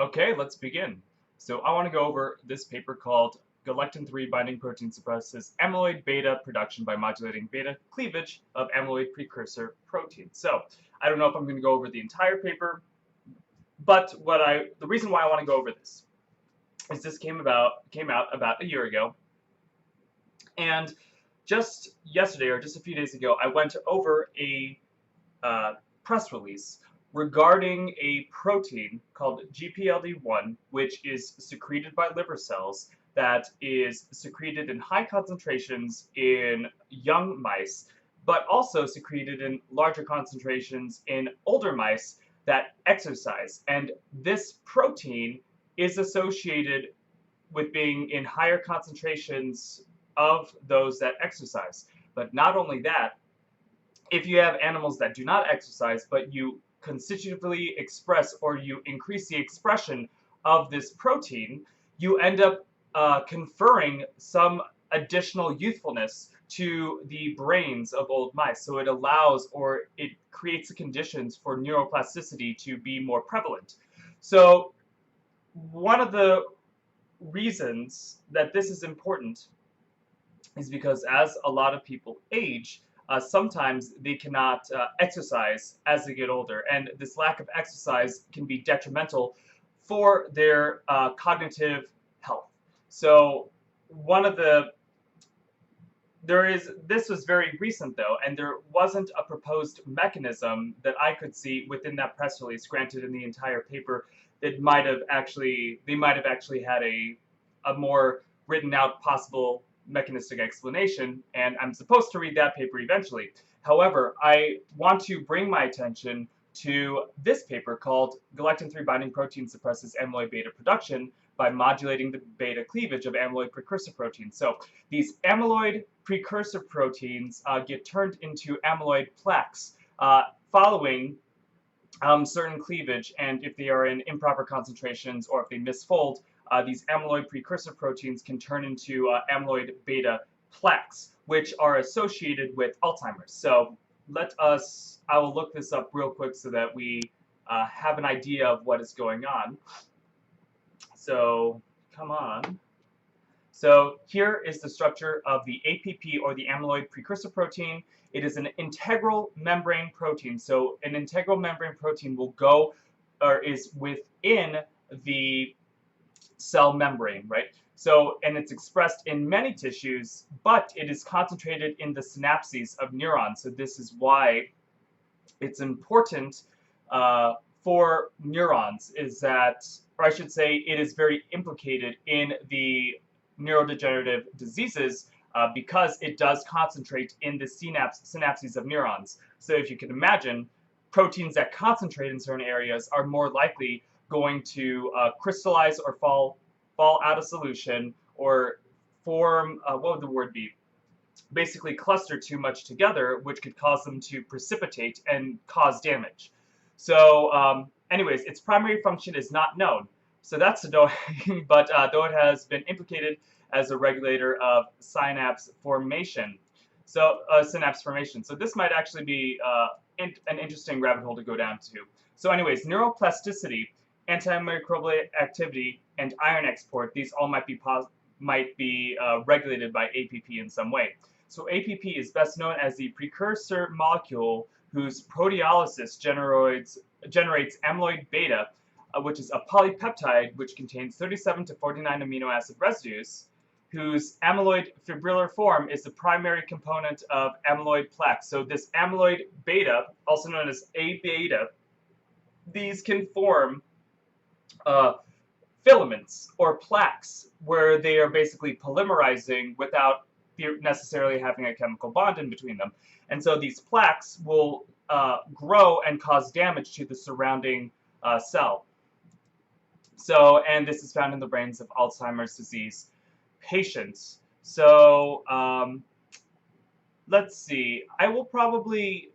Okay, let's begin. So I want to go over this paper called Galectin-3 binding protein suppresses amyloid beta production by modulating beta cleavage of amyloid precursor protein. So I don't know if I'm going to go over the entire paper, but the reason why I want to go over this is this came out about a year ago, and just yesterday or just a few days ago, I went over a press release regarding a protein called GPLD1, which is secreted by liver cells, that is secreted in high concentrations in young mice, but also secreted in larger concentrations in older mice that exercise. And this protein is associated with being in higher concentrations of those that exercise. But not only that, if you have animals that do not exercise, but you constitutively express or you increase the expression of this protein, you end up conferring some additional youthfulness to the brains of old mice. So it allows, or it creates the conditions for neuroplasticity to be more prevalent. So one of the reasons that this is important is because as a lot of people age, sometimes they cannot exercise as they get older, and this lack of exercise can be detrimental for their cognitive health. So this was very recent though, and there wasn't a proposed mechanism that I could see within that press release, granted in the entire paper, that they might have actually had a more written out possible mechanistic explanation, and I'm supposed to read that paper eventually. However, I want to bring my attention to this paper called Galectin-3 binding protein suppresses amyloid beta production by modulating the beta cleavage of amyloid precursor proteins. So these amyloid precursor proteins get turned into amyloid plaques following certain cleavage, and if they are in improper concentrations or if they misfold, these amyloid precursor proteins can turn into amyloid beta plaques, which are associated with Alzheimer's. So I will look this up real quick so that we have an idea of what is going on. So, come on. So here is the structure of the APP, or the amyloid precursor protein. It is an integral membrane protein. So an integral membrane protein will go, or is within the cell membrane, right? So, and it's expressed in many tissues, but it is concentrated in the synapses of neurons. So this is why it's important for neurons, is that, or I should say, it is very implicated in the neurodegenerative diseases because it does concentrate in the synapses of neurons. So if you can imagine, proteins that concentrate in certain areas are more likely going to crystallize or fall out of solution, or form, what would the word be? Basically cluster too much together, which could cause them to precipitate and cause damage. So anyways, its primary function is not known. So that's the DOA, but though it has been implicated as a regulator of synapse formation. So synapse formation. So this might actually be an interesting rabbit hole to go down to. So anyways, neuroplasticity, antimicrobial activity, and iron export, these all might be regulated by APP in some way. So APP is best known as the precursor molecule whose proteolysis generates amyloid beta, which is a polypeptide which contains 37 to 49 amino acid residues, whose amyloid fibrillar form is the primary component of amyloid plaques. So this amyloid beta, also known as A beta, these can form filaments or plaques where they are basically polymerizing without necessarily having a chemical bond in between them. And so these plaques will grow and cause damage to the surrounding cell. So, and this is found in the brains of Alzheimer's disease patients. So let's see. I'll probably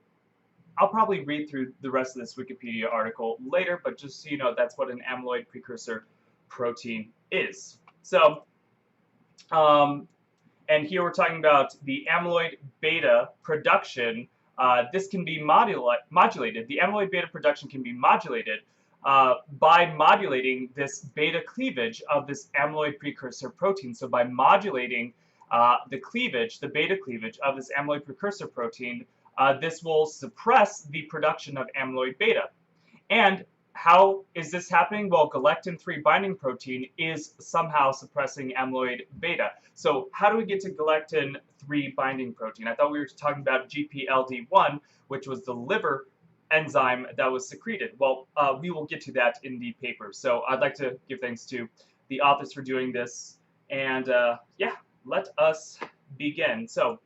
read through the rest of this Wikipedia article later, but just so you know, that's what an amyloid precursor protein is. So, and here we're talking about the amyloid beta production. This can be modulated. The amyloid beta production can be modulated by modulating this beta cleavage of this amyloid precursor protein. So by modulating the cleavage, the beta cleavage of this amyloid precursor protein, this will suppress the production of amyloid beta. And how is this happening? Well, galectin-3 binding protein is somehow suppressing amyloid beta. So how do we get to galectin-3 binding protein? I thought we were talking about GPLD1, which was the liver enzyme that was secreted. Well, we will get to that in the paper. So I'd like to give thanks to the authors for doing this. And yeah, let us begin. So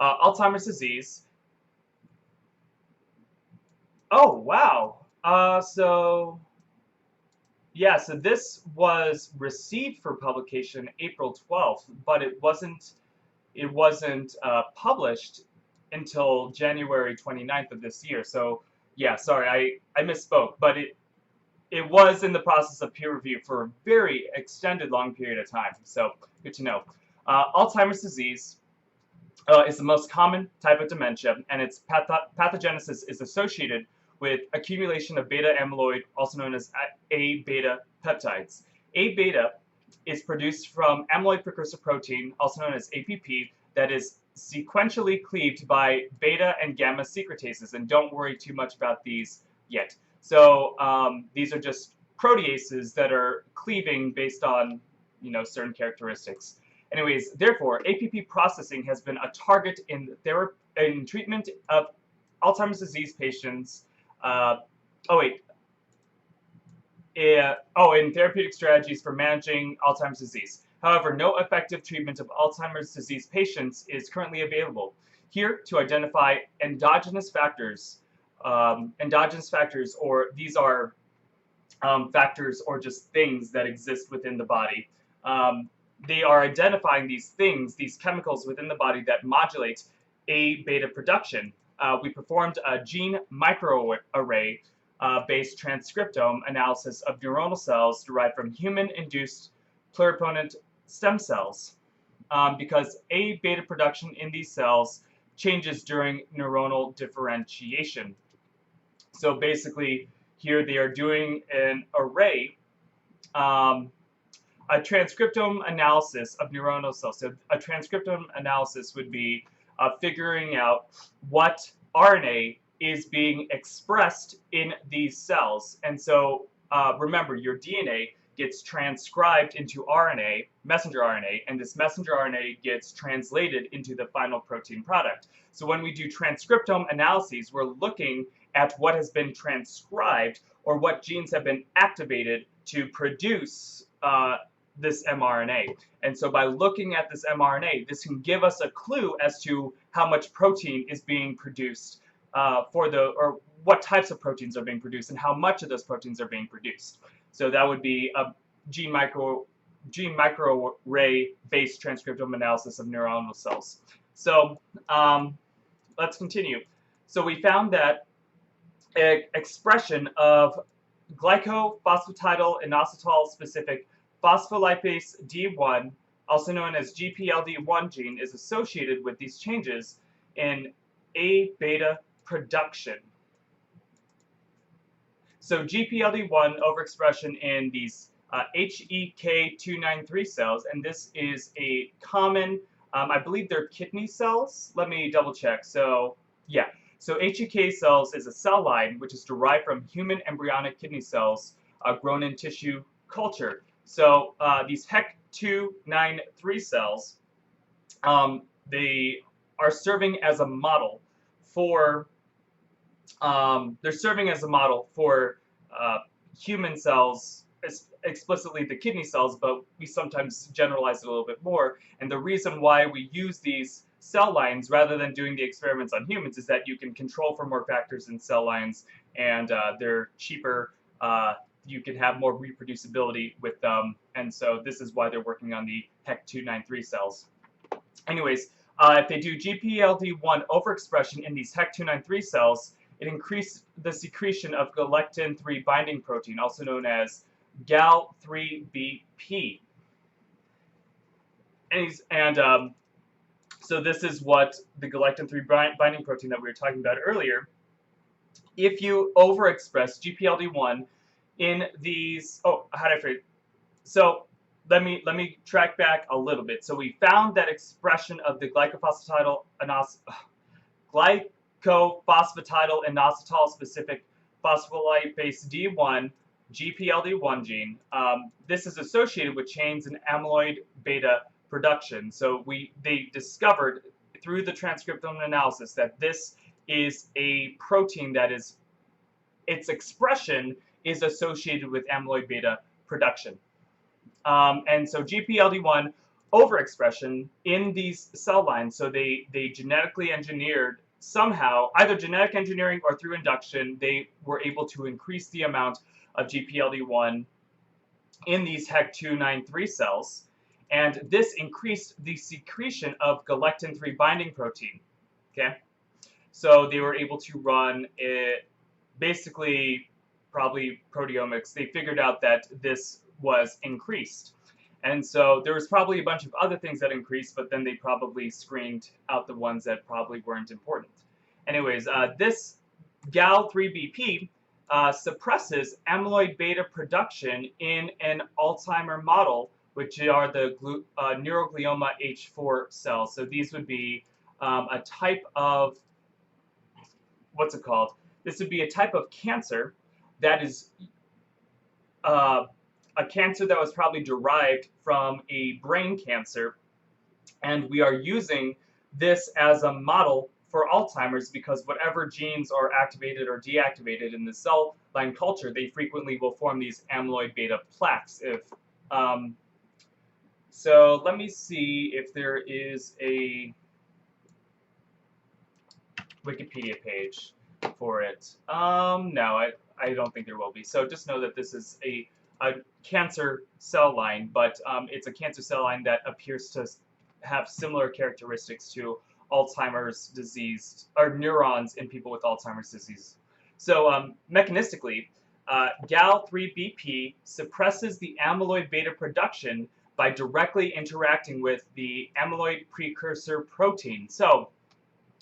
Alzheimer's disease. Oh, wow. So this was received for publication April 12th, but it wasn't published until January 29th of this year. So yeah, sorry, I misspoke, but it was in the process of peer review for a very extended long period of time. So good to know. Alzheimer's disease is the most common type of dementia, and its pathogenesis is associated with accumulation of beta amyloid, also known as A-beta peptides. A-beta is produced from amyloid precursor protein, also known as APP, that is sequentially cleaved by beta and gamma secretases, and don't worry too much about these yet. So these are just proteases that are cleaving based on, certain characteristics. Anyways, therefore, APP processing has been a target in treatment of Alzheimer's disease patients. In therapeutic strategies for managing Alzheimer's disease. However, no effective treatment of Alzheimer's disease patients is currently available. Here, to identify endogenous factors, or these are factors or just things that exist within the body. They are identifying these things, these chemicals within the body that modulate A-beta production. We performed a gene microarray based transcriptome analysis of neuronal cells derived from human-induced pluripotent stem cells because A-beta production in these cells changes during neuronal differentiation. So basically, here they are doing an array, a transcriptome analysis of neuronal cells. So a transcriptome analysis would be figuring out what RNA is being expressed in these cells. And so remember, your DNA gets transcribed into RNA, messenger RNA, and this messenger RNA gets translated into the final protein product. So when we do transcriptome analyses, we're looking at what has been transcribed or what genes have been activated to produce this mRNA. And so by looking at this mRNA, this can give us a clue as to how much protein is being produced or what types of proteins are being produced and how much of those proteins are being produced. So that would be a gene microarray-based transcriptome analysis of neuronal cells. So let's continue. So we found that expression of glycophosphatidyl'inositol-specific phospholipase D1, also known as GPLD1 gene, is associated with these changes in A-beta production. So GPLD1 overexpression in these HEK293 cells, and this is a common, I believe they're kidney cells. Let me double check. So yeah, so HEK cells is a cell line which is derived from human embryonic kidney cells grown in tissue culture. So these HEK293 cells, they are serving as a model for human cells, explicitly the kidney cells, but we sometimes generalize it a little bit more. And the reason why we use these cell lines rather than doing the experiments on humans is that you can control for more factors in cell lines, and they're cheaper. You can have more reproducibility with them, and so this is why they're working on the HEK293 cells. Anyways, if they do GPLD1 overexpression in these HEK293 cells, it increased the secretion of galectin-3 binding protein, also known as Gal3BP. So this is what the galectin-3 binding protein that we were talking about earlier if you overexpress GPLD1 in these, oh, how did I phrase it? So let me track back a little bit. So we found that expression of the glycophosphatidylinositol specific phospholipase D1 GPLD1 gene. This is associated with changes in amyloid beta production. So they discovered through the transcriptome analysis that this is a protein that is, its expression is associated with amyloid beta production. And so GPLD1 overexpression in these cell lines, so they genetically engineered somehow, either genetic engineering or through induction, they were able to increase the amount of GPLD1 in these HEC293 cells, and this increased the secretion of galectin-3 binding protein. Okay, so they were able to run it, basically probably proteomics. They figured out that this was increased, and so there was probably a bunch of other things that increased, but then they probably screened out the ones that probably weren't important. Anyways, this Gal3BP suppresses amyloid beta production in an Alzheimer model, which are the neuroglioma H4 cells. So these would be a type of, what's it called? This would be a type of cancer that is a cancer that was probably derived from a brain cancer, and we are using this as a model for Alzheimer's because whatever genes are activated or deactivated in the cell line culture, they frequently will form these amyloid beta plaques. So let me see if there is a Wikipedia page for it. No, I don't think there will be. So just know that this is a cancer cell line, but it's a cancer cell line that appears to have similar characteristics to Alzheimer's disease, or neurons in people with Alzheimer's disease. So mechanistically, Gal3BP suppresses the amyloid beta production by directly interacting with the amyloid precursor protein. So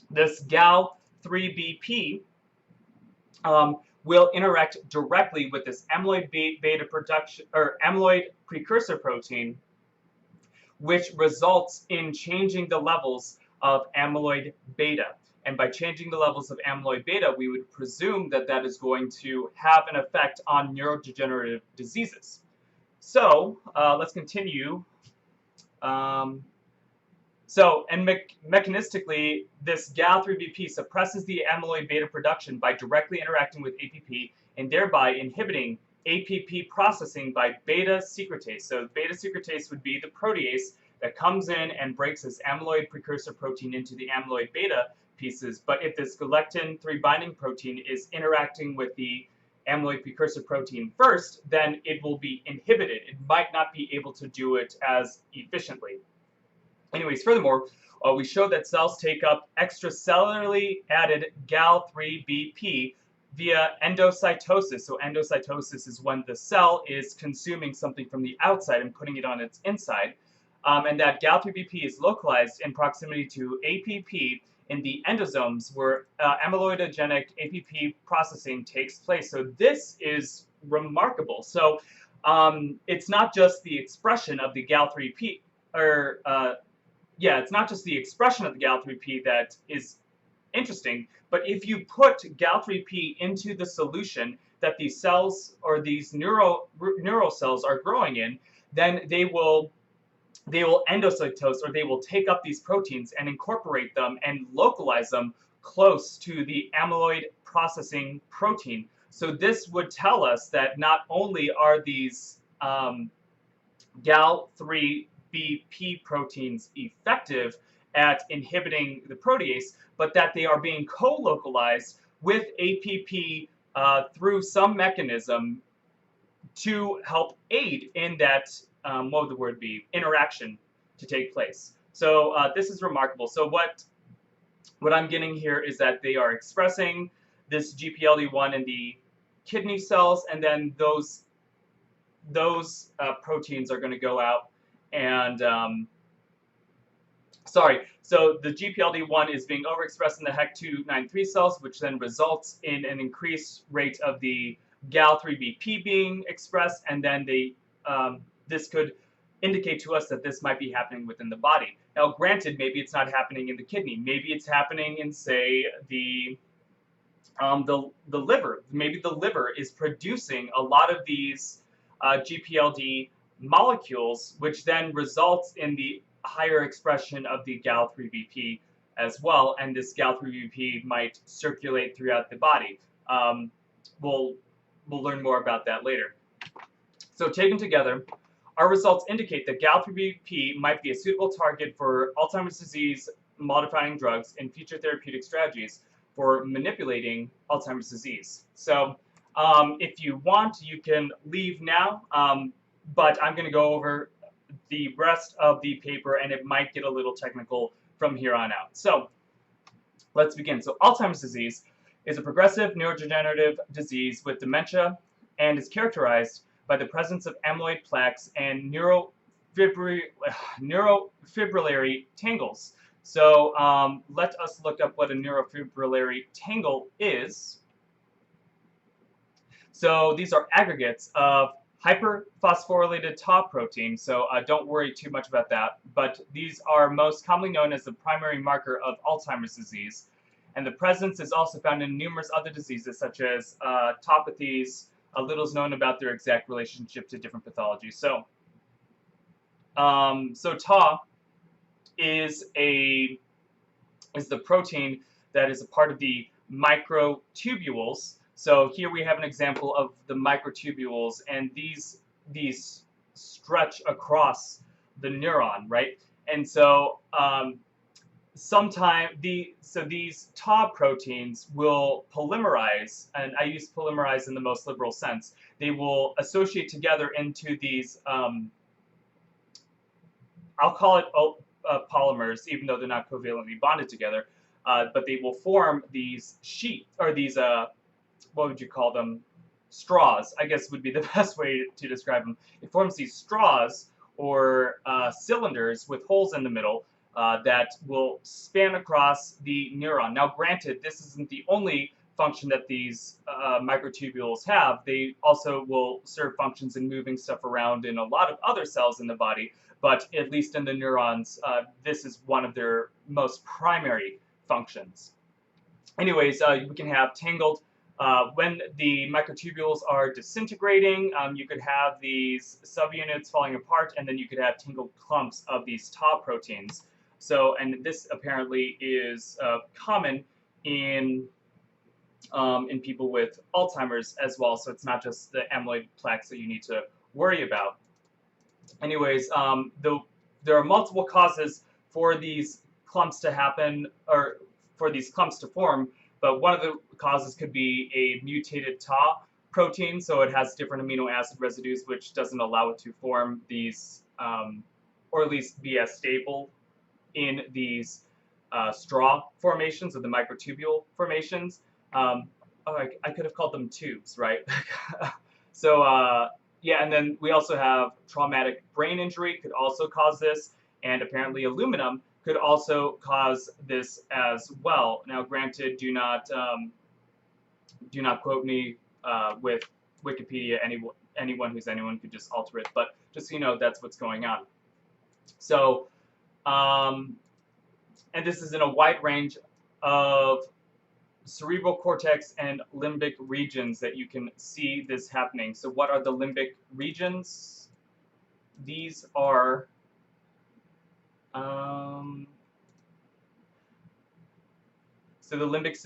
this Gal3BP will interact directly with this amyloid beta production, or amyloid precursor protein, which results in changing the levels of amyloid beta. And by changing the levels of amyloid beta, we would presume that that is going to have an effect on neurodegenerative diseases. So let's continue. Mechanistically, this Gal3BP suppresses the amyloid beta production by directly interacting with APP and thereby inhibiting APP processing by beta-secretase. So beta-secretase would be the protease that comes in and breaks this amyloid precursor protein into the amyloid beta pieces. But if this galectin-3 binding protein is interacting with the amyloid precursor protein first, then it will be inhibited. It might not be able to do it as efficiently. Anyways, furthermore, we show that cells take up extracellularly added Gal3BP via endocytosis. So endocytosis is when the cell is consuming something from the outside and putting it on its inside. And that Gal3BP is localized in proximity to APP in the endosomes where amyloidogenic APP processing takes place. So this is remarkable. So it's not just the expression of the Gal3P, it's not just the expression of the Gal3P that is interesting, but if you put Gal3P into the solution that these cells or these neural cells are growing in, then they will endocytose, or they will take up these proteins and incorporate them and localize them close to the amyloid processing protein. So this would tell us that not only are these Gal3BP proteins effective at inhibiting the protease, but that they are being co-localized with APP through some mechanism to help aid in that, what would the word be, interaction to take place. So this is remarkable. So what I'm getting here is that they are expressing this GPLD1 in the kidney cells, and then those proteins are going to go out and Sorry, so the GPLD1 is being overexpressed in the HEC293 cells, which then results in an increased rate of the Gal3BP being expressed, and then this could indicate to us that this might be happening within the body. Now, granted, maybe it's not happening in the kidney. Maybe it's happening in, say, the liver. Maybe the liver is producing a lot of these GPLD molecules, which then results in the higher expression of the Gal3BP as well, and this Gal3BP might circulate throughout the body. We'll learn more about that later. So taken together, our results indicate that Gal3BP might be a suitable target for Alzheimer's disease modifying drugs and future therapeutic strategies for manipulating Alzheimer's disease. So if you want, you can leave now, but I'm going to go over the rest of the paper, and it might get a little technical from here on out. So let's begin. So Alzheimer's disease is a progressive neurodegenerative disease with dementia and is characterized by the presence of amyloid plaques and neurofibrillary tangles. So let us look up what a neurofibrillary tangle is. So these are aggregates of hyperphosphorylated tau protein, so don't worry too much about that. But these are most commonly known as the primary marker of Alzheimer's disease. And the presence is also found in numerous other diseases, such as tauopathies. Little is known about their exact relationship to different pathologies. So, tau is the protein that is a part of the microtubules. So here we have an example of the microtubules, and these stretch across the neuron, right? And so these tau proteins will polymerize, and I use polymerize in the most liberal sense. They will associate together into these, I'll call it polymers, even though they're not covalently bonded together, but they will form these sheets, or these, what would you call them? Straws, I guess would be the best way to describe them. It forms these straws or cylinders with holes in the middle that will span across the neuron. Now, granted, this isn't the only function that these microtubules have. They also will serve functions in moving stuff around in a lot of other cells in the body, but at least in the neurons, this is one of their most primary functions. Anyways, we can have tangled, when the microtubules are disintegrating, you could have these subunits falling apart, and then you could have tangled clumps of these tau proteins. So, and this apparently is common in people with Alzheimer's as well. So it's not just the amyloid plaques that you need to worry about. Anyways, there are multiple causes for these clumps to happen, or for these clumps to form. But one of the causes could be a mutated tau protein, so it has different amino acid residues, which doesn't allow it to form these, or at least be as stable in these straw formations, or the microtubule formations. I could have called them tubes, right? So, yeah, and then we also have traumatic brain injury could also cause this, and apparently aluminum could also cause this as well. Now, granted, do not quote me with Wikipedia. Anyone who's anyone could just alter it, but just so you know, that's what's going on. So, and this is in a wide range of cerebral cortex and limbic regions that you can see this happening. So, what are the limbic regions? These are so the limbic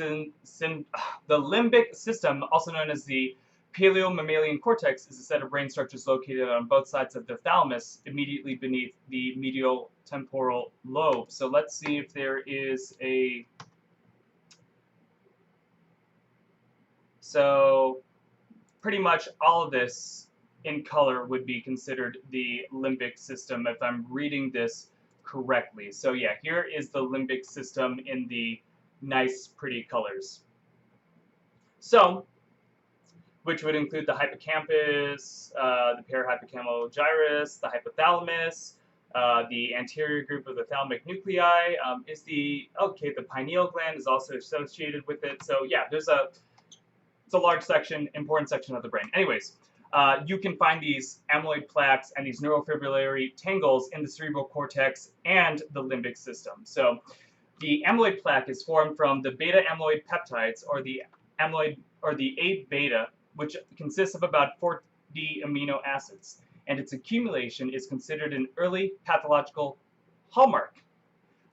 system, also known as the Paleomammalian Cortex, is a set of brain structures located on both sides of the thalamus, immediately beneath the medial temporal lobe. So let's see if there is a... So pretty much all of this in color would be considered the limbic system if I'm reading this correctly. So yeah, here is the limbic system in the nice, pretty colors. So, which would include the hippocampus, the parahypocampal gyrus, the hypothalamus, The anterior group of the thalamic nuclei is the pineal gland is also associated with it. So yeah, it's a large section, important section of the brain. Anyways, you can find these amyloid plaques and these neurofibrillary tangles in the cerebral cortex and the limbic system. So the amyloid plaque is formed from the beta amyloid peptides, or the amyloid, or the A-beta, which consists of about 40 amino acids, and its accumulation is considered an early pathological hallmark.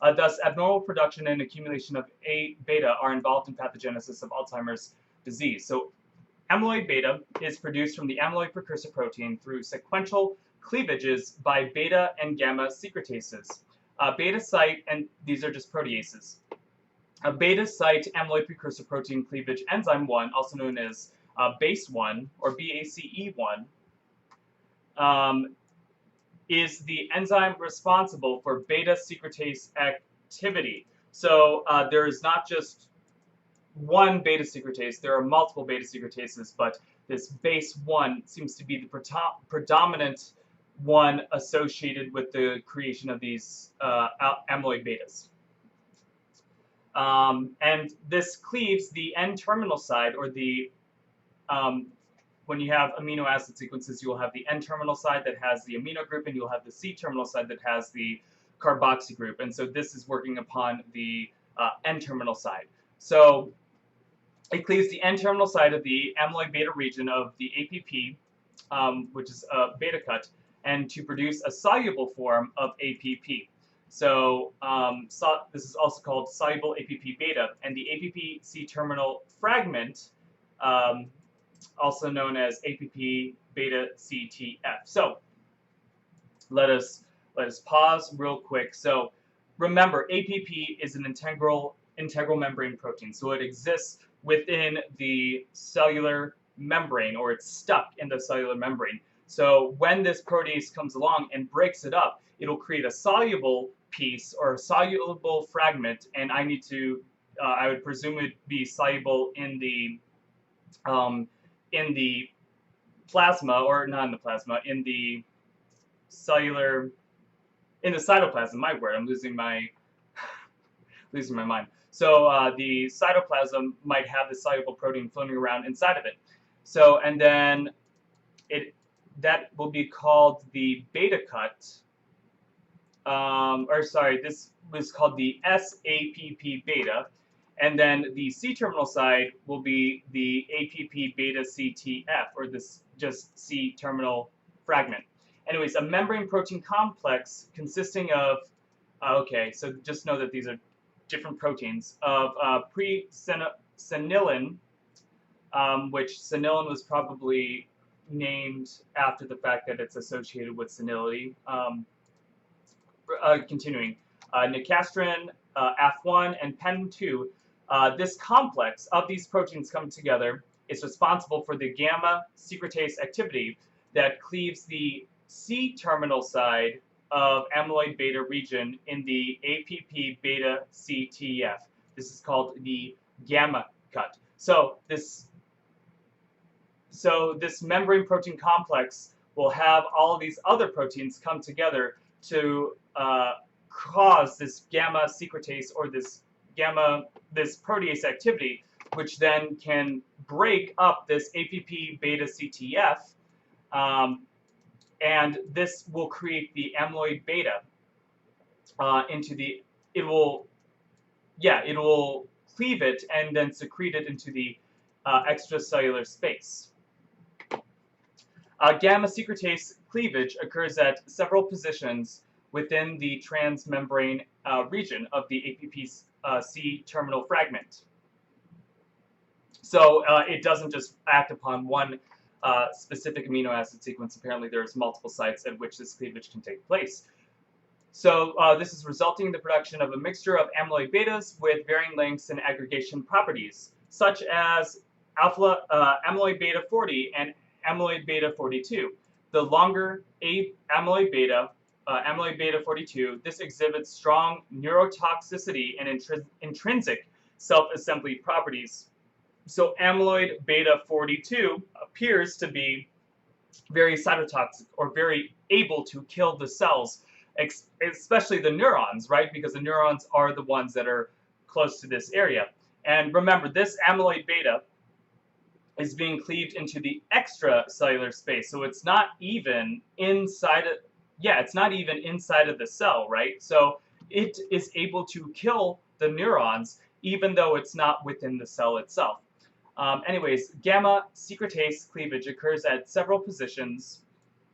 Thus, abnormal production and accumulation of A-beta are involved in pathogenesis of Alzheimer's disease. So amyloid beta is produced from the amyloid precursor protein through sequential cleavages by beta and gamma secretases. Beta site, and these are just proteases. A beta site amyloid precursor protein cleavage enzyme 1, also known as BACE1 or BACE1, is the enzyme responsible for beta secretase activity. So there is not just one beta secretase, there are multiple beta secretases, but this BACE1 seems to be the predominant one associated with the creation of these amyloid betas. And this cleaves the N-terminal side, or the when you have amino acid sequences, you will have the N-terminal side that has the amino group, and you'll have the C-terminal side that has the carboxy group. And so this is working upon the N-terminal side. So it cleaves the N-terminal side of the amyloid beta region of the APP, which is a beta cut, and to produce a soluble form of APP. So this is also called soluble APP beta, and the APP C-terminal fragment, also known as APP beta CTF. So let us pause real quick. So remember, APP is an integral membrane protein. So it exists within the cellular membrane, or it's stuck in the cellular membrane. So when this protease comes along and breaks it up, it'll create a soluble piece or a soluble fragment, and I would presume it'd be soluble in the plasma, or not in the plasma, in the cytoplasm. My word, I'm losing my mind. So the cytoplasm might have the soluble protein floating around inside of it. So, and then that will be called the beta cut. This was called the SAPP beta. And then the C-terminal side will be the APP beta CTF, or this just C-terminal fragment. Anyways, a membrane protein complex consisting of, so just know that these are different proteins, of presenilin, which senilin was probably named after the fact that it's associated with senility. Continuing, nicastrin, AF1, and PEM2. This complex of these proteins come together is responsible for the gamma secretase activity that cleaves the C-terminal side of amyloid beta region in the APP beta CTF. This is called the gamma cut. So this membrane protein complex will have all of these other proteins come together to cause this gamma secretase, or this protease activity, which then can break up this APP beta CTF, and this will create the amyloid beta it will cleave it and then secrete it into the extracellular space. Gamma secretase cleavage occurs at several positions within the transmembrane region of the APP's C-terminal fragment. So it doesn't just act upon one specific amino acid sequence. Apparently there's multiple sites at which this cleavage can take place. So this is resulting in the production of a mixture of amyloid betas with varying lengths and aggregation properties, such as amyloid beta 40 and amyloid beta 42. The longer amyloid beta 42, this exhibits strong neurotoxicity and intrinsic self-assembly properties. So amyloid beta 42 appears to be very cytotoxic, or very able to kill the cells especially the neurons, right? Because the neurons are the ones that are close to this area. And remember, this amyloid beta is being cleaved into the extracellular space, so it's not even inside of, yeah, it's not even inside of the cell, right? So it is able to kill the neurons even though it's not within the cell itself. Anyways, gamma secretase cleavage occurs at several positions.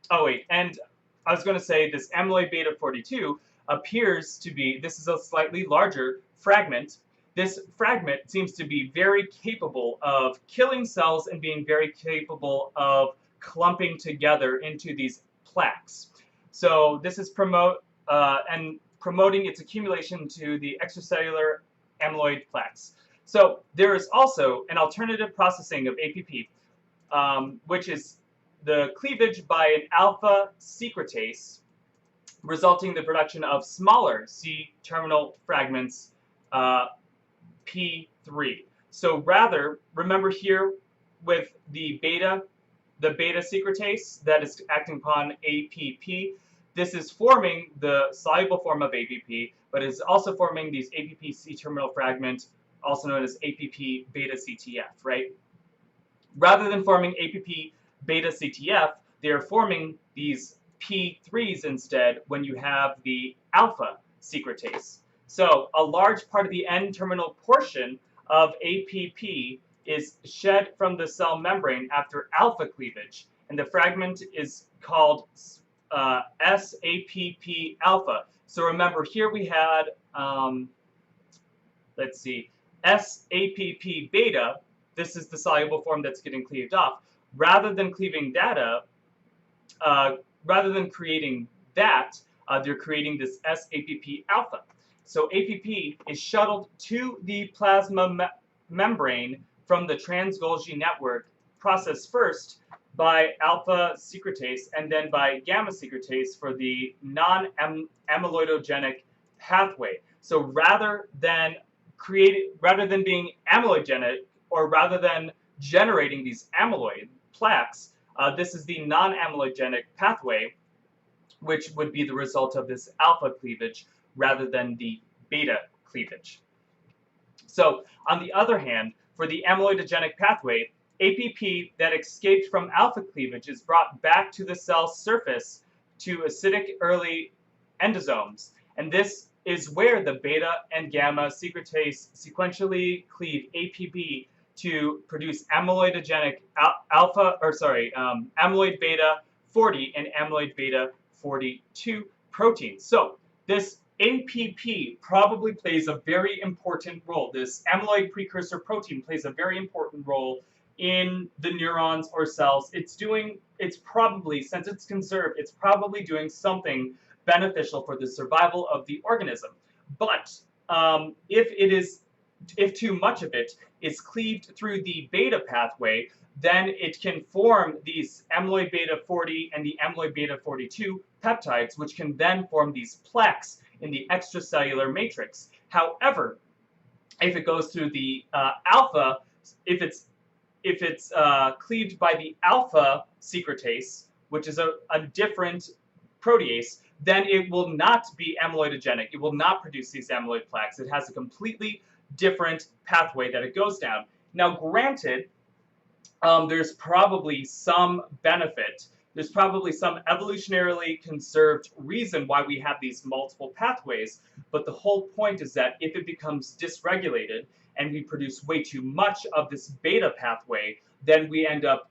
Oh wait, and I was going to say this amyloid beta 42 appears to be, this is a slightly larger fragment. This fragment seems to be very capable of killing cells and being very capable of clumping together into these plaques. So this is promoting its accumulation to the extracellular amyloid plaques. So there is also an alternative processing of APP, which is the cleavage by an alpha secretase, resulting in the production of smaller C-terminal fragments, P3. So rather, remember here with the beta secretase that is acting upon APP, this is forming the soluble form of APP, but is also forming these APP C-terminal fragment, also known as APP beta CTF, right? Rather than forming APP beta CTF, they are forming these P3s instead when you have the alpha secretase. So a large part of the N-terminal portion of APP is shed from the cell membrane after alpha cleavage, and the fragment is called SAPP alpha. So remember, here we had, let's see, SAPP beta. This is the soluble form that's getting cleaved off. Rather than cleaving data, rather than creating that, they're creating this SAPP alpha. So APP is shuttled to the plasma membrane from the trans-Golgi network, processed first by alpha secretase and then by gamma secretase for the non-amyloidogenic pathway. So rather than being amyloidogenic, or rather than generating these amyloid plaques, this is the non-amyloidogenic pathway, which would be the result of this alpha cleavage rather than the beta cleavage. So on the other hand, for the amyloidogenic pathway, APP that escaped from alpha cleavage is brought back to the cell surface to acidic early endosomes, and this is where the beta and gamma secretase sequentially cleave APP to produce amyloidogenic amyloid beta 40 and amyloid beta 42 proteins. So this APP probably plays a very important role. This amyloid precursor protein plays a very important role in the neurons or cells. It's probably, since it's conserved, it's probably doing something beneficial for the survival of the organism. But if too much of it is cleaved through the beta pathway, then it can form these amyloid beta 40 and the amyloid beta 42 peptides, which can then form these plaques in the extracellular matrix. However, if it goes through the alpha, if it's cleaved by the alpha secretase, which is a different protease, then it will not be amyloidogenic. It will not produce these amyloid plaques. It has a completely different pathway that it goes down. Now, granted, there's probably some benefit. There's probably some evolutionarily conserved reason why we have these multiple pathways, but the whole point is that if it becomes dysregulated and we produce way too much of this beta pathway, then we end up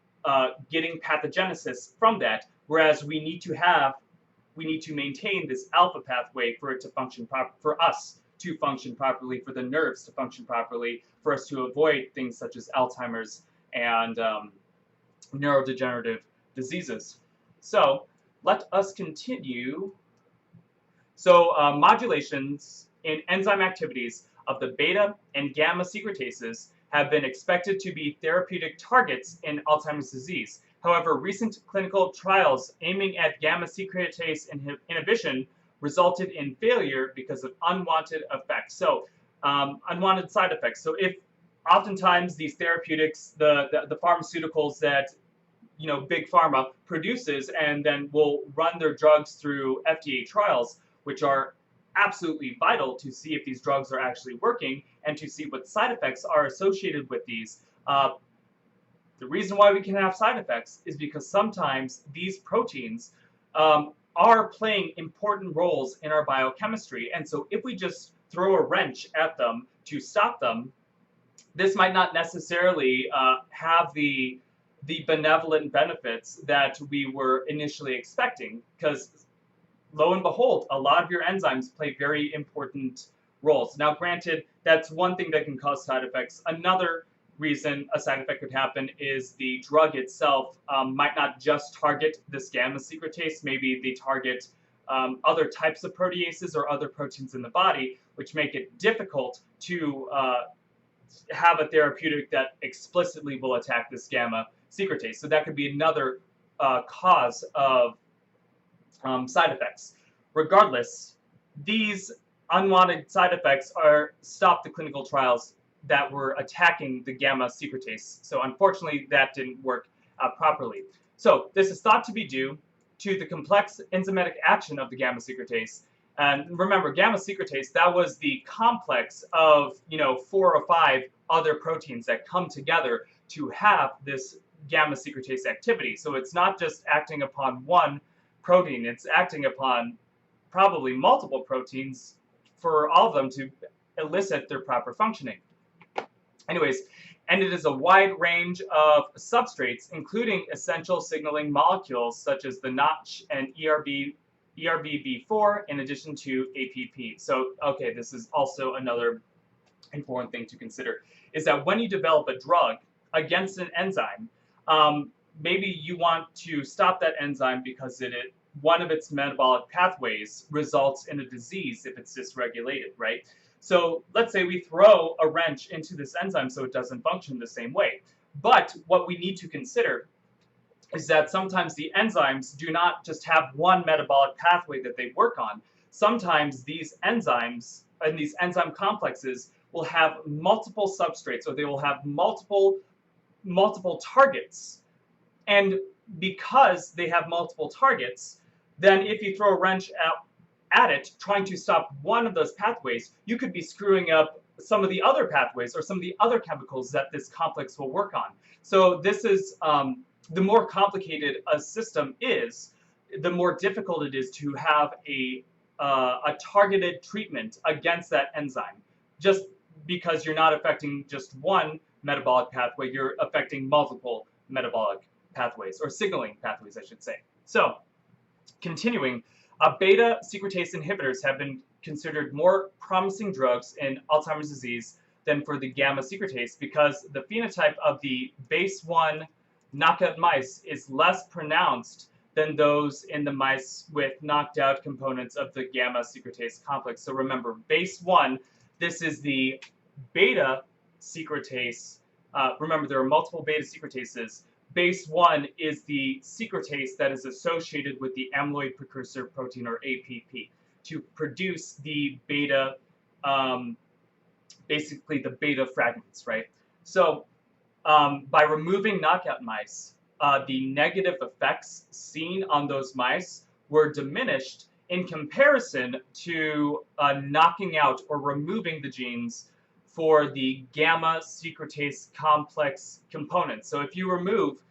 getting pathogenesis from that, whereas we need to maintain this alpha pathway for it to function for us to function properly, for the nerves to function properly, for us to avoid things such as Alzheimer's and neurodegenerative diseases. So let us continue. So modulations in enzyme activities of the beta and gamma secretases have been expected to be therapeutic targets in Alzheimer's disease. However, recent clinical trials aiming at gamma secretase inhibition resulted in failure because of unwanted effects. So unwanted side effects. So if oftentimes these therapeutics, the pharmaceuticals that big pharma produces and then will run their drugs through FDA trials, which are absolutely vital to see if these drugs are actually working and to see what side effects are associated with these. The reason why we can have side effects is because sometimes these proteins are playing important roles in our biochemistry. And so if we just throw a wrench at them to stop them, this might not necessarily have the benevolent benefits that we were initially expecting, because lo and behold, a lot of your enzymes play very important roles. Now, granted, that's one thing that can cause side effects. Another reason a side effect could happen is the drug itself might not just target this gamma secretase. Maybe they target other types of proteases or other proteins in the body, which make it difficult to have a therapeutic that explicitly will attack this gamma secretase. So that could be another cause of side effects. Regardless, these unwanted side effects stopped the clinical trials that were attacking the gamma secretase. So unfortunately, that didn't work properly. So this is thought to be due to the complex enzymatic action of the gamma secretase. And remember, gamma secretase, that was the complex of 4 or 5 other proteins that come together to have this gamma secretase activity. So it's not just acting upon one protein, it's acting upon probably multiple proteins for all of them to elicit their proper functioning. Anyways, and it is a wide range of substrates, including essential signaling molecules such as the Notch and ERBB4, in addition to APP. So, okay, this is also another important thing to consider, is that when you develop a drug against an enzyme, maybe you want to stop that enzyme because one of its metabolic pathways results in a disease if it's dysregulated, right? So let's say we throw a wrench into this enzyme so it doesn't function the same way. But what we need to consider is that sometimes the enzymes do not just have one metabolic pathway that they work on. Sometimes these enzymes and these enzyme complexes will have multiple substrates, or they will have multiple targets. And because they have multiple targets, then if you throw a wrench at it, trying to stop one of those pathways, you could be screwing up some of the other pathways or some of the other chemicals that this complex will work on. So this is, the more complicated a system is, the more difficult it is to have a targeted treatment against that enzyme. Just because you're not affecting just one metabolic pathway, you're affecting multiple metabolic pathways, or signaling pathways, I should say. So, continuing, beta secretase inhibitors have been considered more promising drugs in Alzheimer's disease than for the gamma secretase, because the phenotype of the base-1 knockout mice is less pronounced than those in the mice with knocked out components of the gamma secretase complex. So remember, base-1, this is the beta secretase. Remember, there are multiple beta secretases. Base-1 is the secretase that is associated with the amyloid precursor protein, or APP, to produce the beta, basically the beta fragments, right? So by removing knockout mice, the negative effects seen on those mice were diminished in comparison to knocking out or removing the genes for the gamma secretase complex components. So if you remove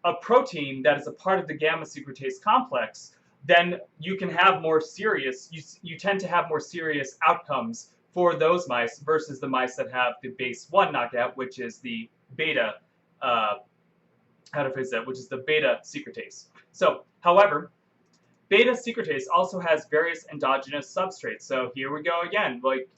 a protein that is a part of the gamma secretase complex, then you can have more serious, you tend to have more serious outcomes for those mice versus the mice that have the base-1 knockout, which is the beta, which is the beta secretase. So, however, beta secretase also has various endogenous substrates. So here we go again, like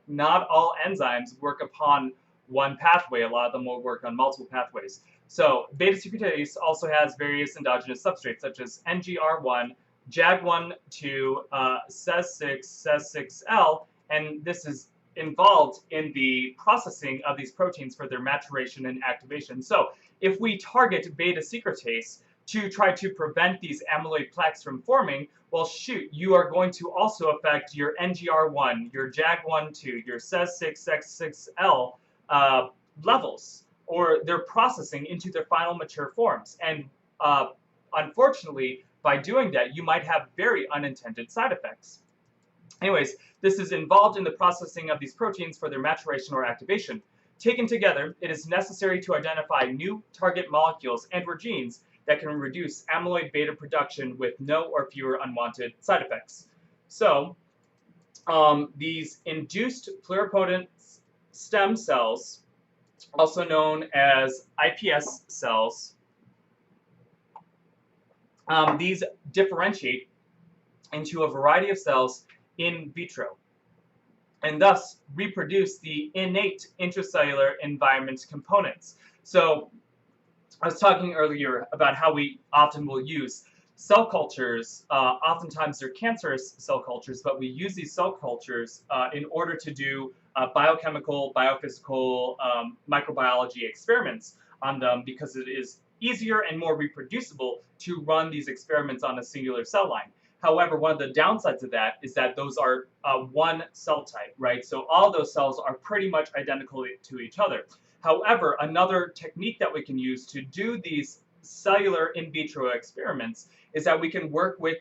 not all enzymes work upon one pathway. A lot of them will work on multiple pathways. So beta secretase also has various endogenous substrates such as NGR1, JAG1-2, SEZ6, SEZ6L, and this is involved in the processing of these proteins for their maturation and activation. So if we target beta secretase to try to prevent these amyloid plaques from forming, well, shoot, you are going to also affect your NGR1, your JAG1-2, your SEZ6, SEZ6L levels. or their processing into their final mature forms. And unfortunately, by doing that, you might have very unintended side effects. Anyways, this is involved in the processing of these proteins for their maturation or activation. Taken together, it is necessary to identify new target molecules and or genes that can reduce amyloid beta production with no or fewer unwanted side effects. So, these induced pluripotent stem cells, also known as iPS cells, these differentiate into a variety of cells in vitro, and thus reproduce the innate intracellular environment components. So I was talking earlier about how we often will use cell cultures. Oftentimes they're cancerous cell cultures, but we use these cell cultures in order to do biochemical, biophysical, microbiology experiments on them, because it is easier and more reproducible to run these experiments on a singular cell line. However, one of the downsides of that is that those are one cell type, right? So all those cells are pretty much identical to each other. However, another technique that we can use to do these cellular in vitro experiments is that we can work with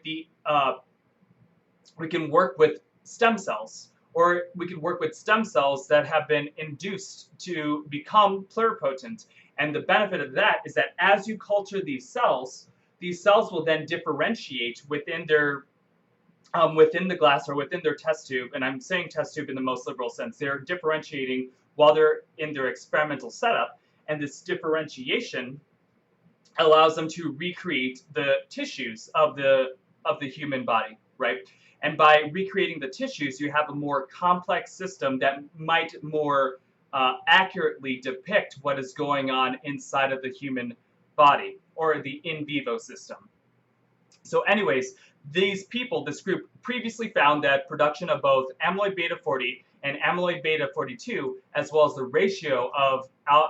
stem cells, or we can work with stem cells that have been induced to become pluripotent. And the benefit of that is that as you culture these cells will then differentiate within their within the glass or within their test tube. And I'm saying test tube in the most liberal sense. They're differentiating while they're in their experimental setup, and this differentiation allows them to recreate the tissues of the human body, right? And by recreating the tissues, you have a more complex system that might more accurately depict what is going on inside of the human body, or the in vivo system. So anyways, this group previously found that production of both amyloid beta 40 and amyloid beta 42, as well as the ratio of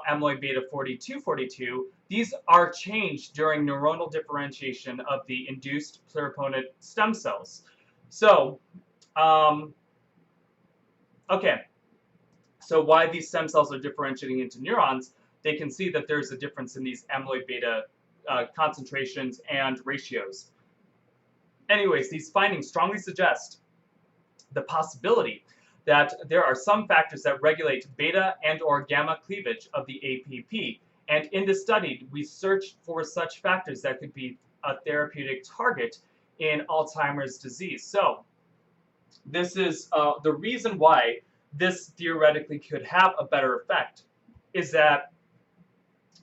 amyloid beta 42, these are changed during neuronal differentiation of the induced pluripotent stem cells. So, okay, so why these stem cells are differentiating into neurons, they can see that there's a difference in these amyloid beta concentrations and ratios. Anyways, these findings strongly suggest the possibility that there are some factors that regulate beta and or gamma cleavage of the APP. And in this study, we searched for such factors that could be a therapeutic target in Alzheimer's disease. So this is the reason why this theoretically could have a better effect is that,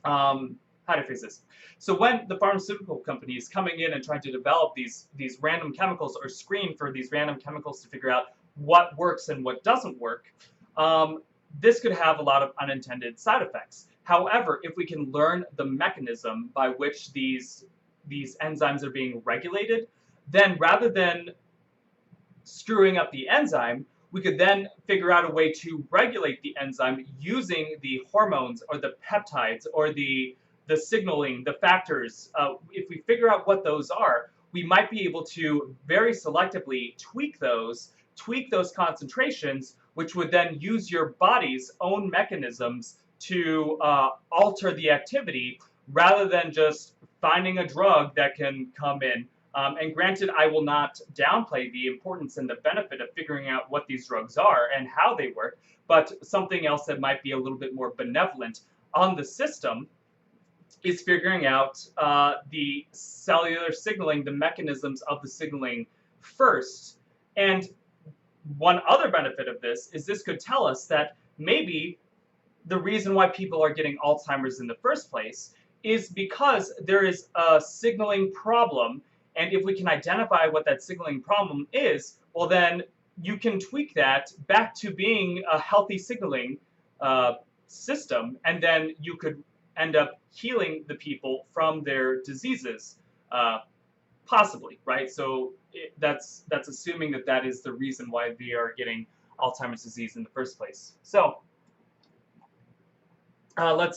how to phrase this? So when the pharmaceutical company is coming in and trying to develop these random chemicals, or screen for these random chemicals to figure out what works and what doesn't work, this could have a lot of unintended side effects. However, if we can learn the mechanism by which these enzymes are being regulated, then rather than screwing up the enzyme, we could then figure out a way to regulate the enzyme using the hormones or the peptides or the signaling, the factors. If we figure out what those are, we might be able to very selectively tweak those concentrations, which would then use your body's own mechanisms to alter the activity, rather than just finding a drug that can come in. And granted, I will not downplay the importance and the benefit of figuring out what these drugs are and how they work, but something else that might be a little bit more benevolent on the system is figuring out the cellular signaling, the mechanisms of the signaling first. And one other benefit of this is this could tell us that maybe the reason why people are getting Alzheimer's in the first place is because there is a signaling problem. And if we can identify what that signaling problem is, well, then you can tweak that back to being a healthy signaling system, and then you could end up healing the people from their diseases, possibly, right? So that's assuming that that is the reason why they are getting Alzheimer's disease in the first place. So I'll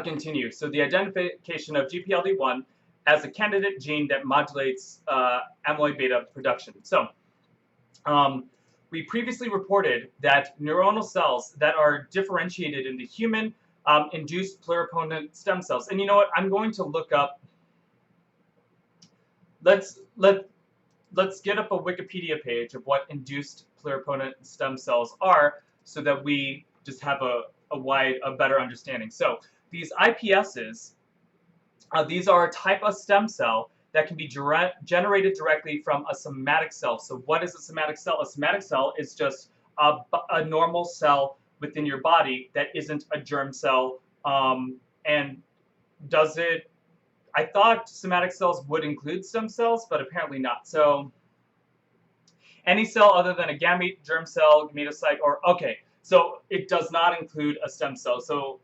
continue. So the identification of GPLD1 as a candidate gene that modulates amyloid beta production. So we previously reported that neuronal cells that are differentiated in the human induced pluripotent stem cells. And you know what? I'm going to look up. Let's get up a Wikipedia page of what induced pluripotent stem cells are, so that we just have a better understanding. So these IPSs, these are a type of stem cell that can be generated directly from a somatic cell. So what is a somatic cell? A somatic cell is just a normal cell within your body that isn't a germ cell. And does it? I thought somatic cells would include stem cells, but apparently not. So any cell other than a gamete, germ cell, gametocyte, or okay, so it does not include a stem cell. So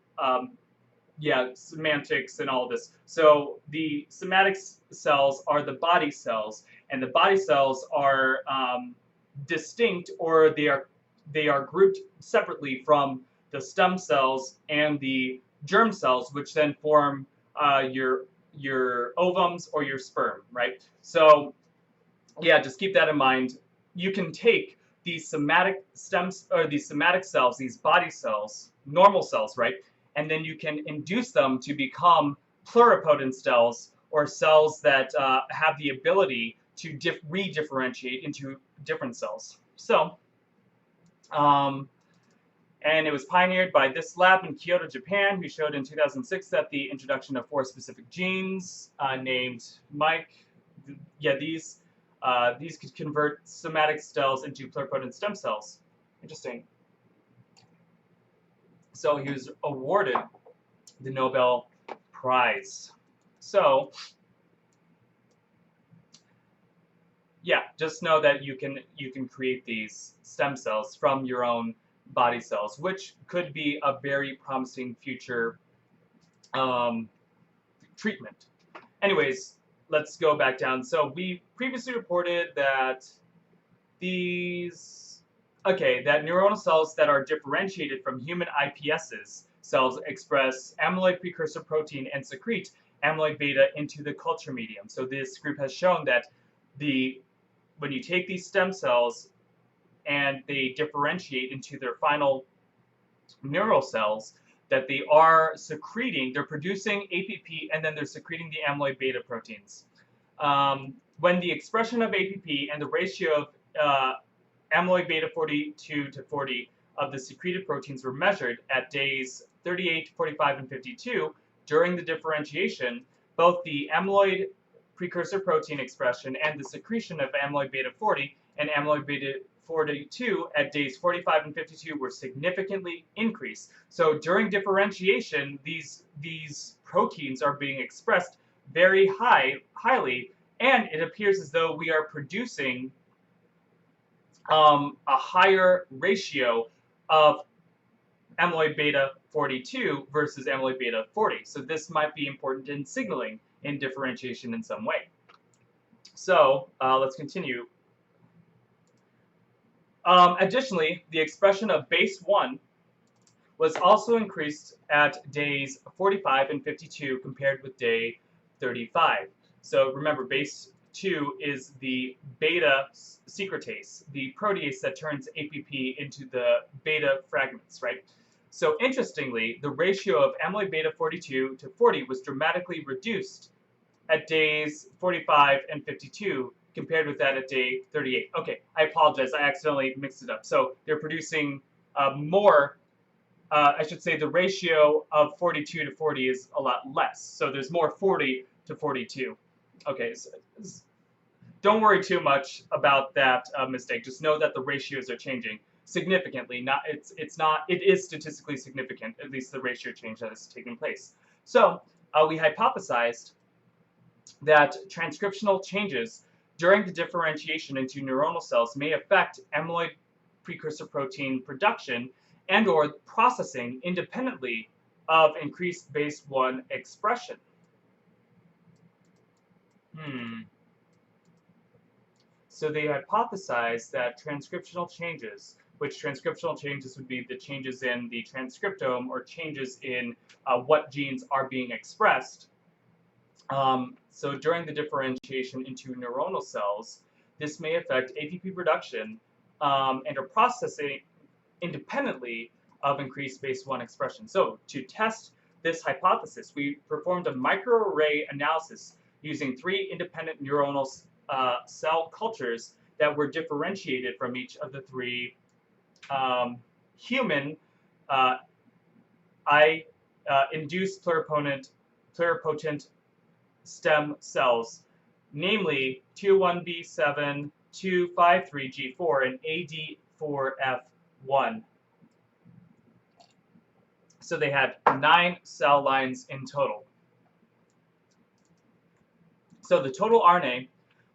yeah, semantics and all this. So the somatic cells are the body cells, and the body cells are distinct, or they are grouped separately from the stem cells and the germ cells, which then form your ovums or your sperm, right? So yeah, just keep that in mind. You can take these somatic stems, or these somatic cells, these body cells, normal cells, right? And then you can induce them to become pluripotent cells, or cells that have the ability to re-differentiate into different cells. So, and it was pioneered by this lab in Kyoto, Japan, who showed in 2006 that the introduction of 4 specific genes named Mike, yeah, these could convert somatic cells into pluripotent stem cells. Interesting. So he was awarded the Nobel Prize. So yeah, just know that you can create these stem cells from your own body cells, which could be a very promising future treatment. Anyways, let's go back down. So we previously reported that that neuronal cells that are differentiated from human iPSs cells express amyloid precursor protein and secrete amyloid-β into the culture medium. So this group has shown that when you take these stem cells and they differentiate into their final neural cells, that they are they're producing APP, and then they're secreting the amyloid-β proteins. When the expression of APP and the ratio of amyloid-β 42 to 40 of the secreted proteins were measured at days 38, 45, and 52 during the differentiation, both the amyloid precursor protein expression and the secretion of amyloid-β 40 and amyloid-β 42 at days 45 and 52 were significantly increased. So during differentiation, these proteins are being expressed very highly, and it appears as though we are producing a higher ratio of amyloid-β 42 versus amyloid-β 40. So this might be important in signaling in differentiation in some way. So let's continue. Additionally, the expression of base 1 was also increased at days 45 and 52 compared with day 35. So remember, base 2 is the beta secretase, the protease that turns APP into the beta fragments, right? So interestingly, the ratio of amyloid-β 42 to 40 was dramatically reduced at days 45 and 52 compared with that at day 38. Okay, I apologize, I accidentally mixed it up. So they're producing more, I should say the ratio of 42 to 40 is a lot less. So there's more 40 to 42. Okay, so don't worry too much about that mistake. Just know that the ratios are changing significantly. It is statistically significant, at least the ratio change that is taking place. So we hypothesized that transcriptional changes during the differentiation into neuronal cells may affect amyloid precursor protein production and or processing independently of increased base 1 expression. So they hypothesized that transcriptional changes, which transcriptional changes would be the changes in the transcriptome or changes in what genes are being expressed. So during the differentiation into neuronal cells, this may affect APP production and or processing independently of increased base 1 expression. So to test this hypothesis, we performed a microarray analysis using 3 independent neuronal cell cultures that were differentiated from each of the 3 human induced pluripotent stem cells, namely 21B7, 253G4, and AD4F1. So they had 9 cell lines in total. So the total RNA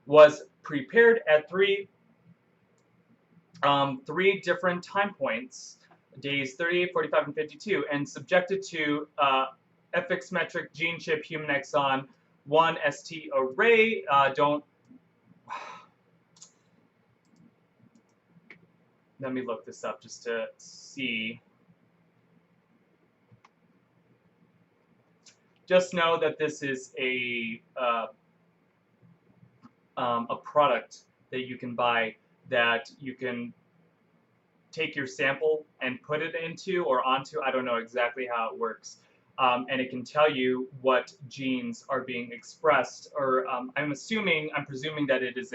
was prepared at 3 different time points, days 38, 45, and 52, and subjected to FX metric gene chip human exon 1 ST array. Let me look this up just to see. Just know that this is a product that you can buy that you can take your sample and put it into or onto. I don't know exactly how it works. And it can tell you what genes are being expressed, or I'm presuming that it is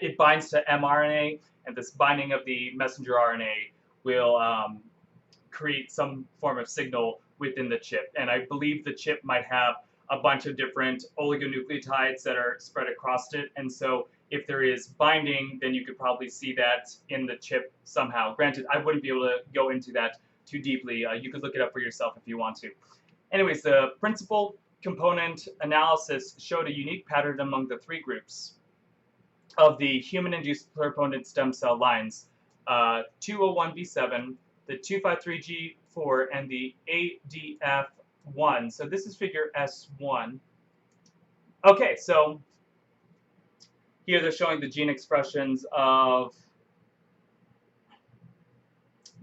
it binds to mRNA, and this binding of the messenger RNA will create some form of signal within the chip. And I believe the chip might have a bunch of different oligonucleotides that are spread across it, and so if there is binding, then you could probably see that in the chip somehow. Granted, I wouldn't be able to go into that too deeply. You could look it up for yourself if you want to. Anyways, the principal component analysis showed a unique pattern among the 3 groups of the human-induced pluripotent stem cell lines, 201B7, the 253G4, and the ADF1. So this is figure S1. Okay, so here they're showing the gene expressions of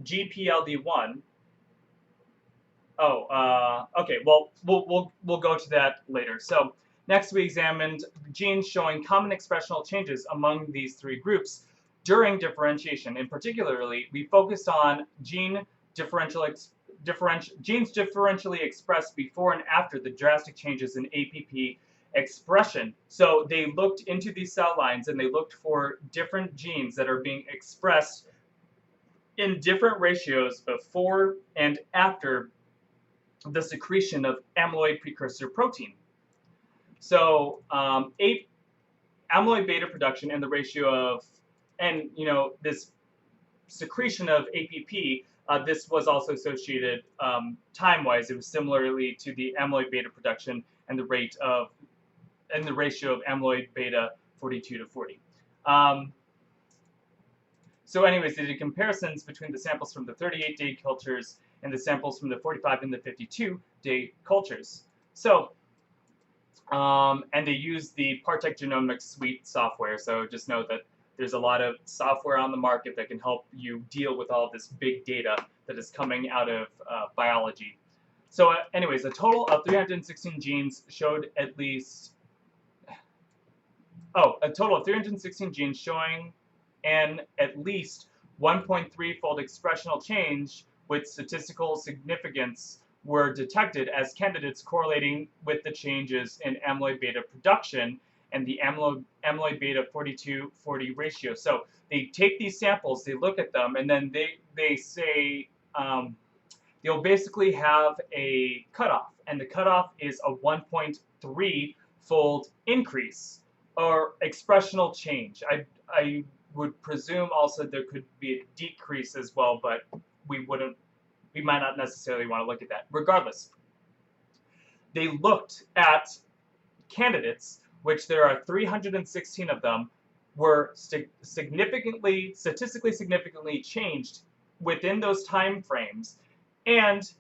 GPLD1. Okay, well, we'll go to that later. So next we examined genes showing common expressional changes among these 3 groups during differentiation. In particularly, we focused on genes differentially expressed before and after the drastic changes in APP expression. So they looked into these cell lines and they looked for different genes that are being expressed in different ratios before and after the secretion of amyloid precursor protein. So amyloid beta production and the ratio of, and this secretion of APP, this was also associated time-wise. It was similarly to the amyloid beta production and the rate of, and the ratio of amyloid beta 42 to 40. So anyways, they did comparisons between the samples from the 38-day cultures and the samples from the 45 and the 52-day cultures. So, and they used the Partech Genomics Suite software. So just know that there's a lot of software on the market that can help you deal with all this big data that is coming out of biology. So anyways, a total of 316 genes showed at least, a total of 316 genes showing an at least 1.3-fold expressional change with statistical significance were detected as candidates correlating with the changes in amyloid beta production and the amyloid beta 42-40 ratio. So they take these samples, they look at them, and then they say they'll basically have a cutoff, and the cutoff is a 1.3-fold increase or expressional change. I would presume also there could be a decrease as well, but we might not necessarily want to look at that. Regardless, they looked at candidates, which there are 316 of them, were statistically significantly changed within those time frames, and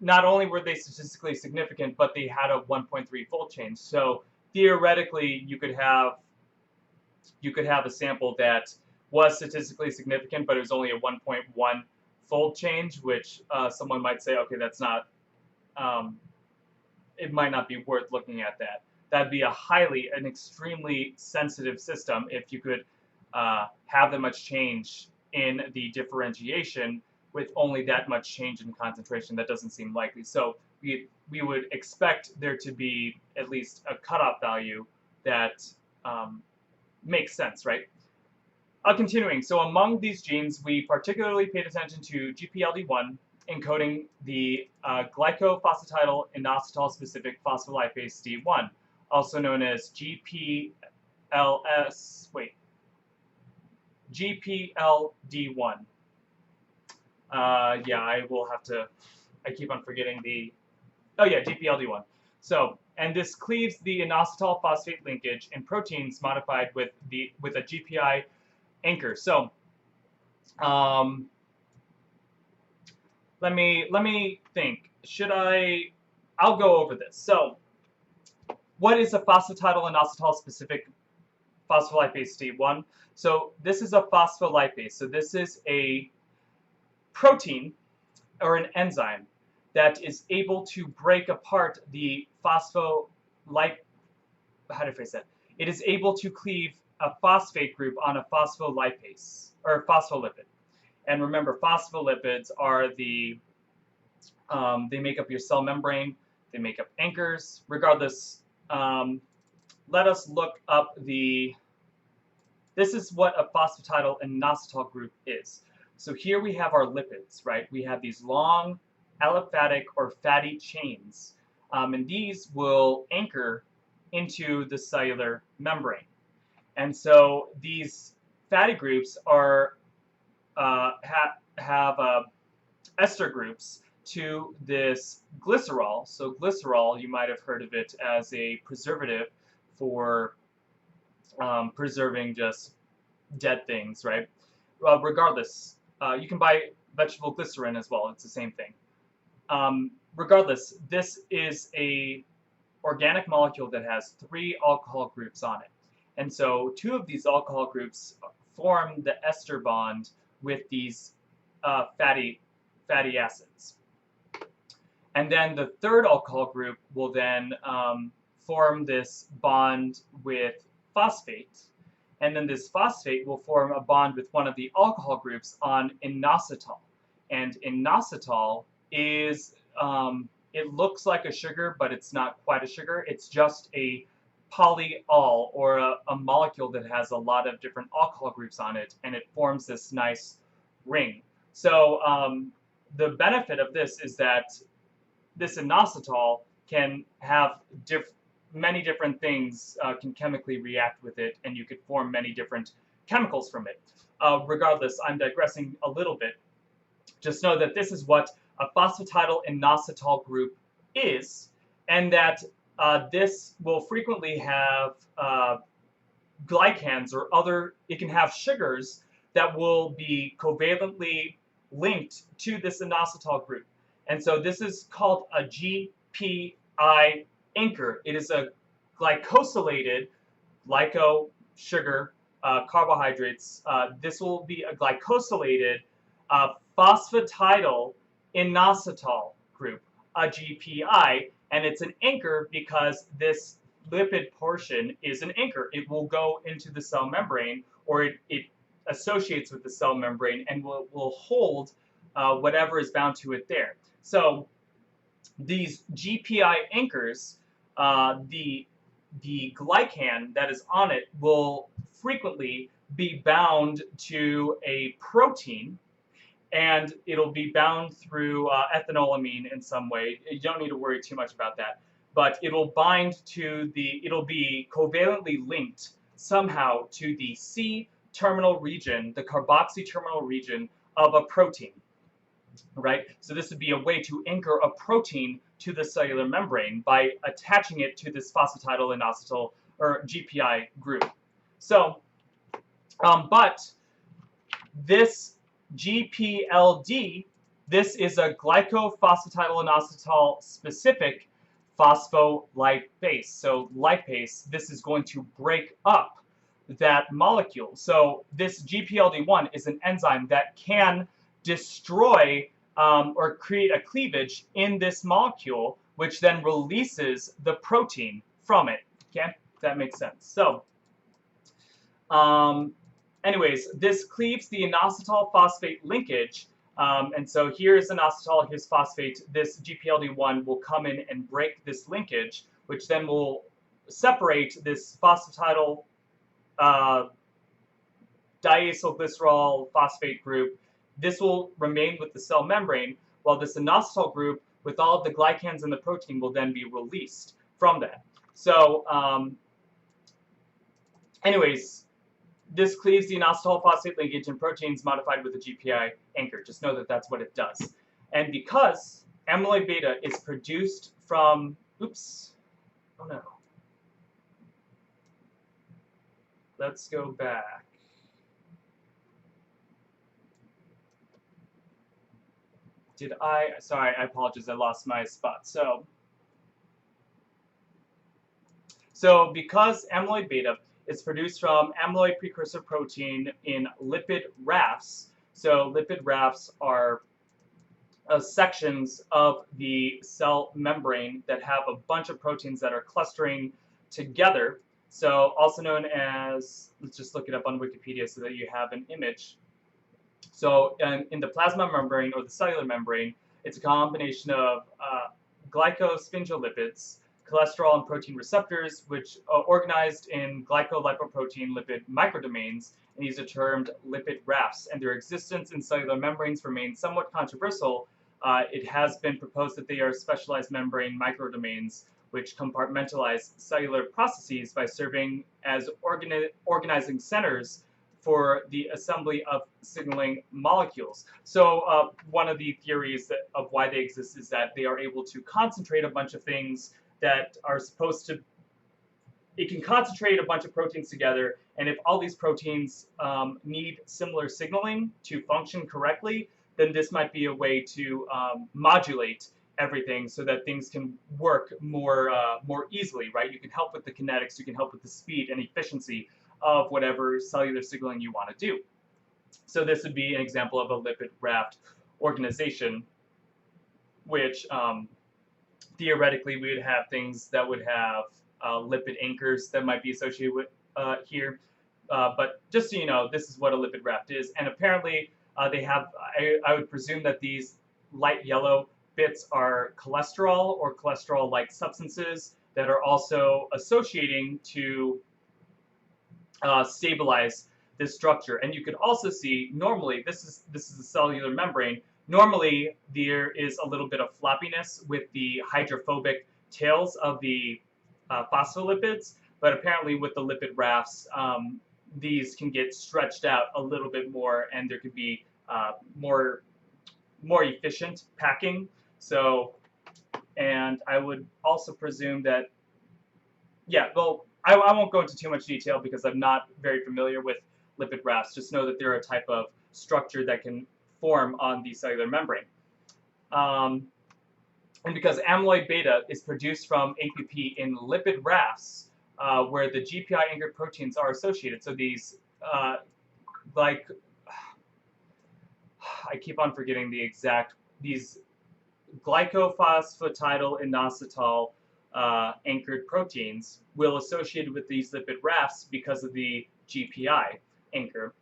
not only were they statistically significant, but they had a 1.3-fold change. So theoretically, you could have a sample that was statistically significant, but it was only a 1.1-fold change, which someone might say, okay, that's not, it might not be worth looking at that. That'd be an extremely sensitive system if you could have that much change in the differentiation with only that much change in concentration. That doesn't seem likely. So we would expect there to be at least a cutoff value that makes sense, right? Continuing, so among these genes, we particularly paid attention to GPLD1, encoding the glycophosphatidyl'inositol-specific phospholipase D1, also known as GPLD1. Yeah, I will have to, I keep on forgetting the, oh yeah, GPLD1. So, and this cleaves the inositol phosphate linkage in proteins modified with a GPI anchor. So, let me think. I'll go over this. So, what is a phosphatidylinositol specific phospholipase D1? So, this is a phospholipase. So, this is a protein or an enzyme that is able to break apart the how to phrase that? It is able to cleave a phosphate group on a phospholipase or phospholipid. And remember, phospholipids are they make up your cell membrane, they make up anchors. Regardless, let us look up this is what a phosphatidylinositol group is. So here we have our lipids, right? We have these long aliphatic or fatty chains, and these will anchor into the cellular membrane. And so these fatty groups are have ester groups to this glycerol. So glycerol, you might have heard of it as a preservative for preserving just dead things, right? Well, regardless, you can buy vegetable glycerin as well. It's the same thing. Regardless, this is a organic molecule that has 3 alcohol groups on it. And so 2 of these alcohol groups form the ester bond with these fatty acids. And then the 3rd alcohol group will then form this bond with phosphate. And then this phosphate will form a bond with one of the alcohol groups on inositol. And inositol is, it looks like a sugar, but it's not quite a sugar. It's just a polyol, or a molecule that has a lot of different alcohol groups on it, and it forms this nice ring. So the benefit of this is that this inositol can have many different things can chemically react with it, and you could form many different chemicals from it. Regardless, I'm digressing a little bit. Just know that this is what a phosphatidylinositol group is, and that this will frequently have glycans or it can have sugars that will be covalently linked to this inositol group. And so this is called a GPI anchor. It is a glycosylated sugar, carbohydrates. This will be a glycosylated phosphatidylinositol group, a GPI, and it's an anchor because this lipid portion is an anchor. It will go into the cell membrane, or it associates with the cell membrane and will hold whatever is bound to it there. So these GPI anchors, the glycan that is on it will frequently be bound to a protein, and it'll be bound through ethanolamine in some way. You don't need to worry too much about that. But it'll bind to it'll be covalently linked somehow to the C-terminal region, the carboxy terminal region of a protein, right? So this would be a way to anchor a protein to the cellular membrane by attaching it to this phosphatidylinositol or GPI group. So, but this GPLD, this is a glycophosphatidylinositol specific phospholipase. So lipase, this is going to break up that molecule. So this GPLD1 is an enzyme that can destroy or create a cleavage in this molecule, which then releases the protein from it. Okay, that makes sense. So, anyways, this cleaves the inositol phosphate linkage. And so here's inositol, here's phosphate. This GPLD1 will come in and break this linkage, which then will separate this phosphatidyl diacylglycerol phosphate group. This will remain with the cell membrane, while this inositol group with all of the glycans in the protein will then be released from that. So anyways, this cleaves the inositol phosphate linkage in proteins modified with a GPI anchor. Just know that that's what it does. And because amyloid beta is produced from, oops, oh no. Let's go back. Sorry, I apologize, I lost my spot. So because amyloid beta is produced from amyloid precursor protein in lipid rafts, so lipid rafts are sections of the cell membrane that have a bunch of proteins that are clustering together. So also known as, let's just look it up on Wikipedia so that you have an image. So in the plasma membrane or the cellular membrane, it's a combination of glycosphingolipids, cholesterol and protein receptors, which are organized in glycolipoprotein lipid microdomains, and these are termed lipid rafts. And their existence in cellular membranes remains somewhat controversial. It has been proposed that they are specialized membrane microdomains which compartmentalize cellular processes by serving as organizing centers for the assembly of signaling molecules. So one of the theories of why they exist is that they are able to concentrate a bunch of things that are supposed to, it can concentrate a bunch of proteins together, and if all these proteins need similar signaling to function correctly, then this might be a way to modulate everything so that things can work more easily, right? You can help with the kinetics, you can help with the speed and efficiency of whatever cellular signaling you want to do. So this would be an example of a lipid raft organization, which theoretically we would have things that would have lipid anchors that might be associated with here. But just so you know, this is what a lipid raft is. And apparently they have, I would presume that these light yellow bits are cholesterol or cholesterol-like substances that are also associating to stabilize this structure. And you could also see, normally, this is a cellular membrane. Normally, there is a little bit of floppiness with the hydrophobic tails of the phospholipids, but apparently with the lipid rafts, these can get stretched out a little bit more, and there could be more efficient packing. So, and I would also presume that, yeah, well, I won't go into too much detail because I'm not very familiar with lipid rafts. Just know that they're a type of structure that can form on the cellular membrane. And because amyloid beta is produced from APP in lipid rafts, where the GPI anchored proteins are associated. So these, like, I keep on forgetting the exact, these glycophosphatidyl inositol anchored proteins will associate with these lipid rafts because of the GPI anchor.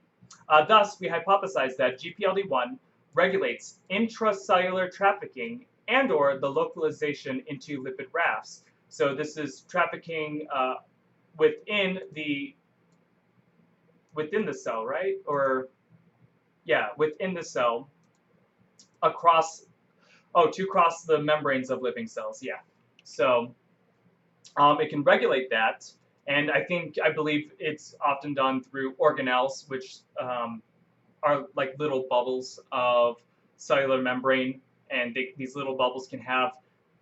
Thus, we hypothesize that GPLD1 regulates intracellular trafficking and/or the localization into lipid rafts. So this is trafficking within the cell, right? Or yeah, within the cell across, to cross the membranes of living cells. Yeah. So it can regulate that, and I believe it's often done through organelles, which are like little bubbles of cellular membrane, and these little bubbles can have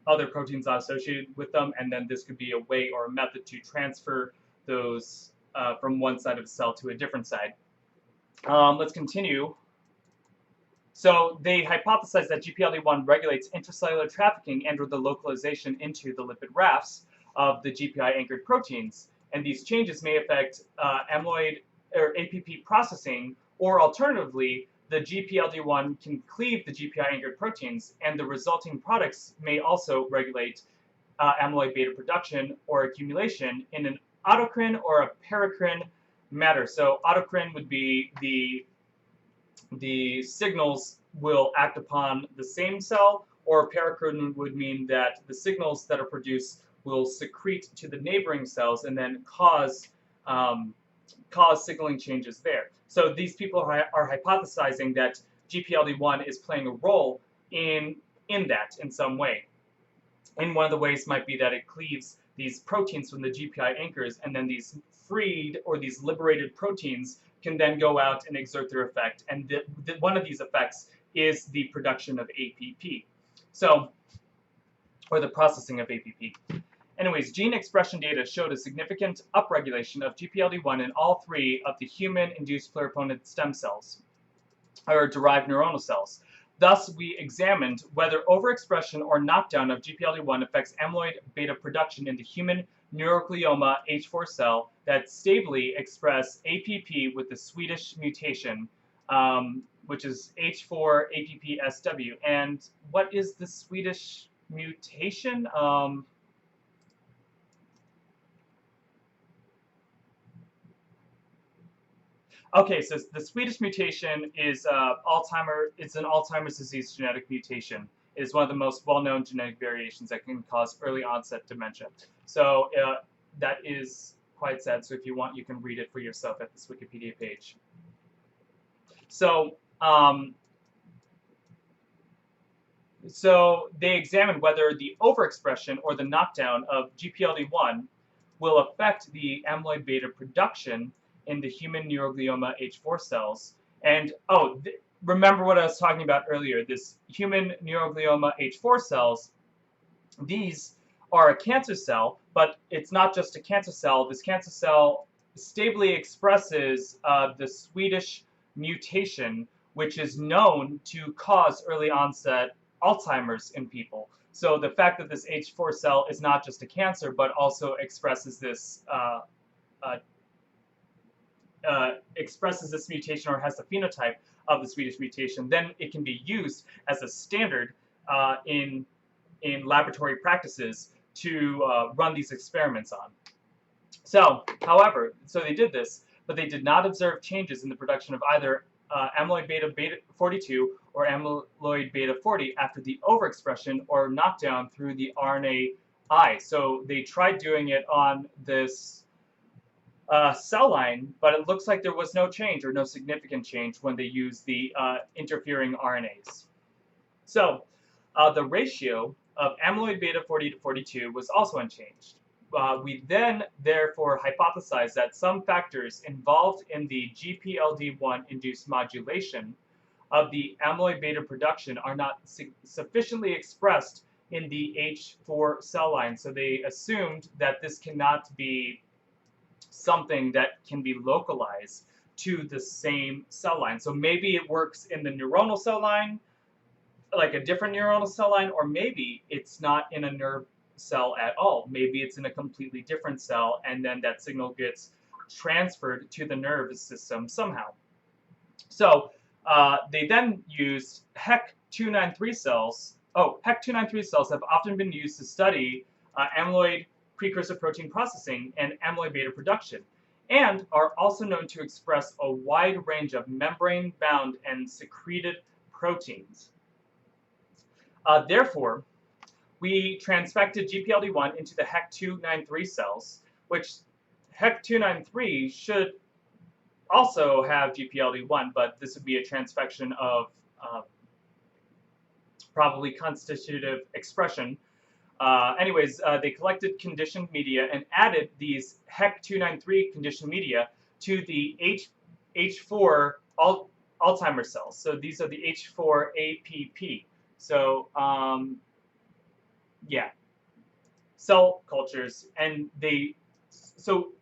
other proteins associated with them, and then this could be a way or a method to transfer those from one side of the cell to a different side. Let's continue. So they hypothesize that GPLD1 regulates intracellular trafficking and/or the localization into the lipid rafts of the GPI-anchored proteins, and these changes may affect amyloid or APP processing, or alternatively, the GPLD1 can cleave the GPI-anchored proteins, and the resulting products may also regulate amyloid beta production or accumulation in an autocrine or a paracrine matter. So autocrine would be the signals will act upon the same cell, or paracrine would mean that the signals that are produced will secrete to the neighboring cells and then cause signaling changes there. So these people are hypothesizing that GPLD1 is playing a role in that in some way. And one of the ways might be that it cleaves these proteins from the GPI anchors, and then these freed or these liberated proteins can then go out and exert their effect. And one of these effects is the production of APP. So, or the processing of APP. Anyways, gene expression data showed a significant upregulation of GPLD1 in all 3 of the human-induced pluripotent stem cells, or derived neuronal cells. Thus, we examined whether overexpression or knockdown of GPLD1 affects amyloid-β production in the human neuroglioma H4 cell that stably express APP with the Swedish mutation, which is H4APPSW. And what is the Swedish mutation? Okay, so the Swedish mutation is It's an Alzheimer's disease genetic mutation. It is one of the most well-known genetic variations that can cause early onset dementia. So that is quite sad. So if you want, you can read it for yourself at this Wikipedia page. So so they examined whether the overexpression or the knockdown of GPLD1 will affect the amyloid-β production in the human neuroglioma H4 cells. And remember what I was talking about earlier, this human neuroglioma H4 cells, these are a cancer cell, but it's not just a cancer cell. This cancer cell stably expresses the Swedish mutation, which is known to cause early onset Alzheimer's in people. So the fact that this H4 cell is not just a cancer, but also expresses this mutation, or has the phenotype of the Swedish mutation, then it can be used as a standard in laboratory practices to run these experiments on. So, however, they did this, but they did not observe changes in the production of either amyloid-β 42 or amyloid-β 40 after the overexpression or knockdown through the RNAi. So they tried doing it on this cell line, but it looks like there was no change, or no significant change, when they used the interfering RNAs. So the ratio of amyloid-β 40 to 42 was also unchanged. We then therefore hypothesized that some factors involved in the GPLD1 induced modulation of the amyloid-β production are not sufficiently expressed in the H4 cell line. So they assumed that this cannot be something that can be localized to the same cell line. So maybe it works in the neuronal cell line, like a different neuronal cell line, or maybe it's not in a nerve cell at all. Maybe it's in a completely different cell, and then that signal gets transferred to the nervous system somehow. So they then used HEC293 cells. HEC293 cells have often been used to study amyloid precursor protein processing and amyloid-β production, and are also known to express a wide range of membrane-bound and secreted proteins. Therefore, we transfected GPLD1 into the HEC293 cells, which HEC293 should also have GPLD1, but this would be a transfection of probably constitutive expression. They collected conditioned media and added these HEC293 conditioned media to the H4 Alzheimer's cells. So these are the H4 APP. So cell cultures, and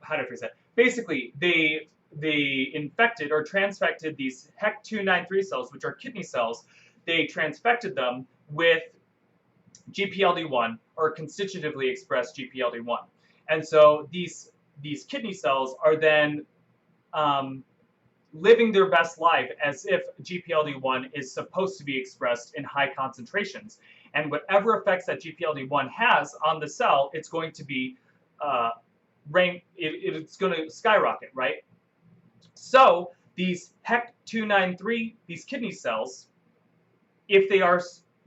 how do I phrase that? Basically, they infected or transfected these HEC293 cells, which are kidney cells. They transfected them with GPLD1, or constitutively expressed GPLD1. And so these kidney cells are then living their best life as if GPLD1 is supposed to be expressed in high concentrations. And whatever effects that GPLD1 has on the cell, it's going to be it's going to skyrocket, right? So these HEC293, these kidney cells, if they are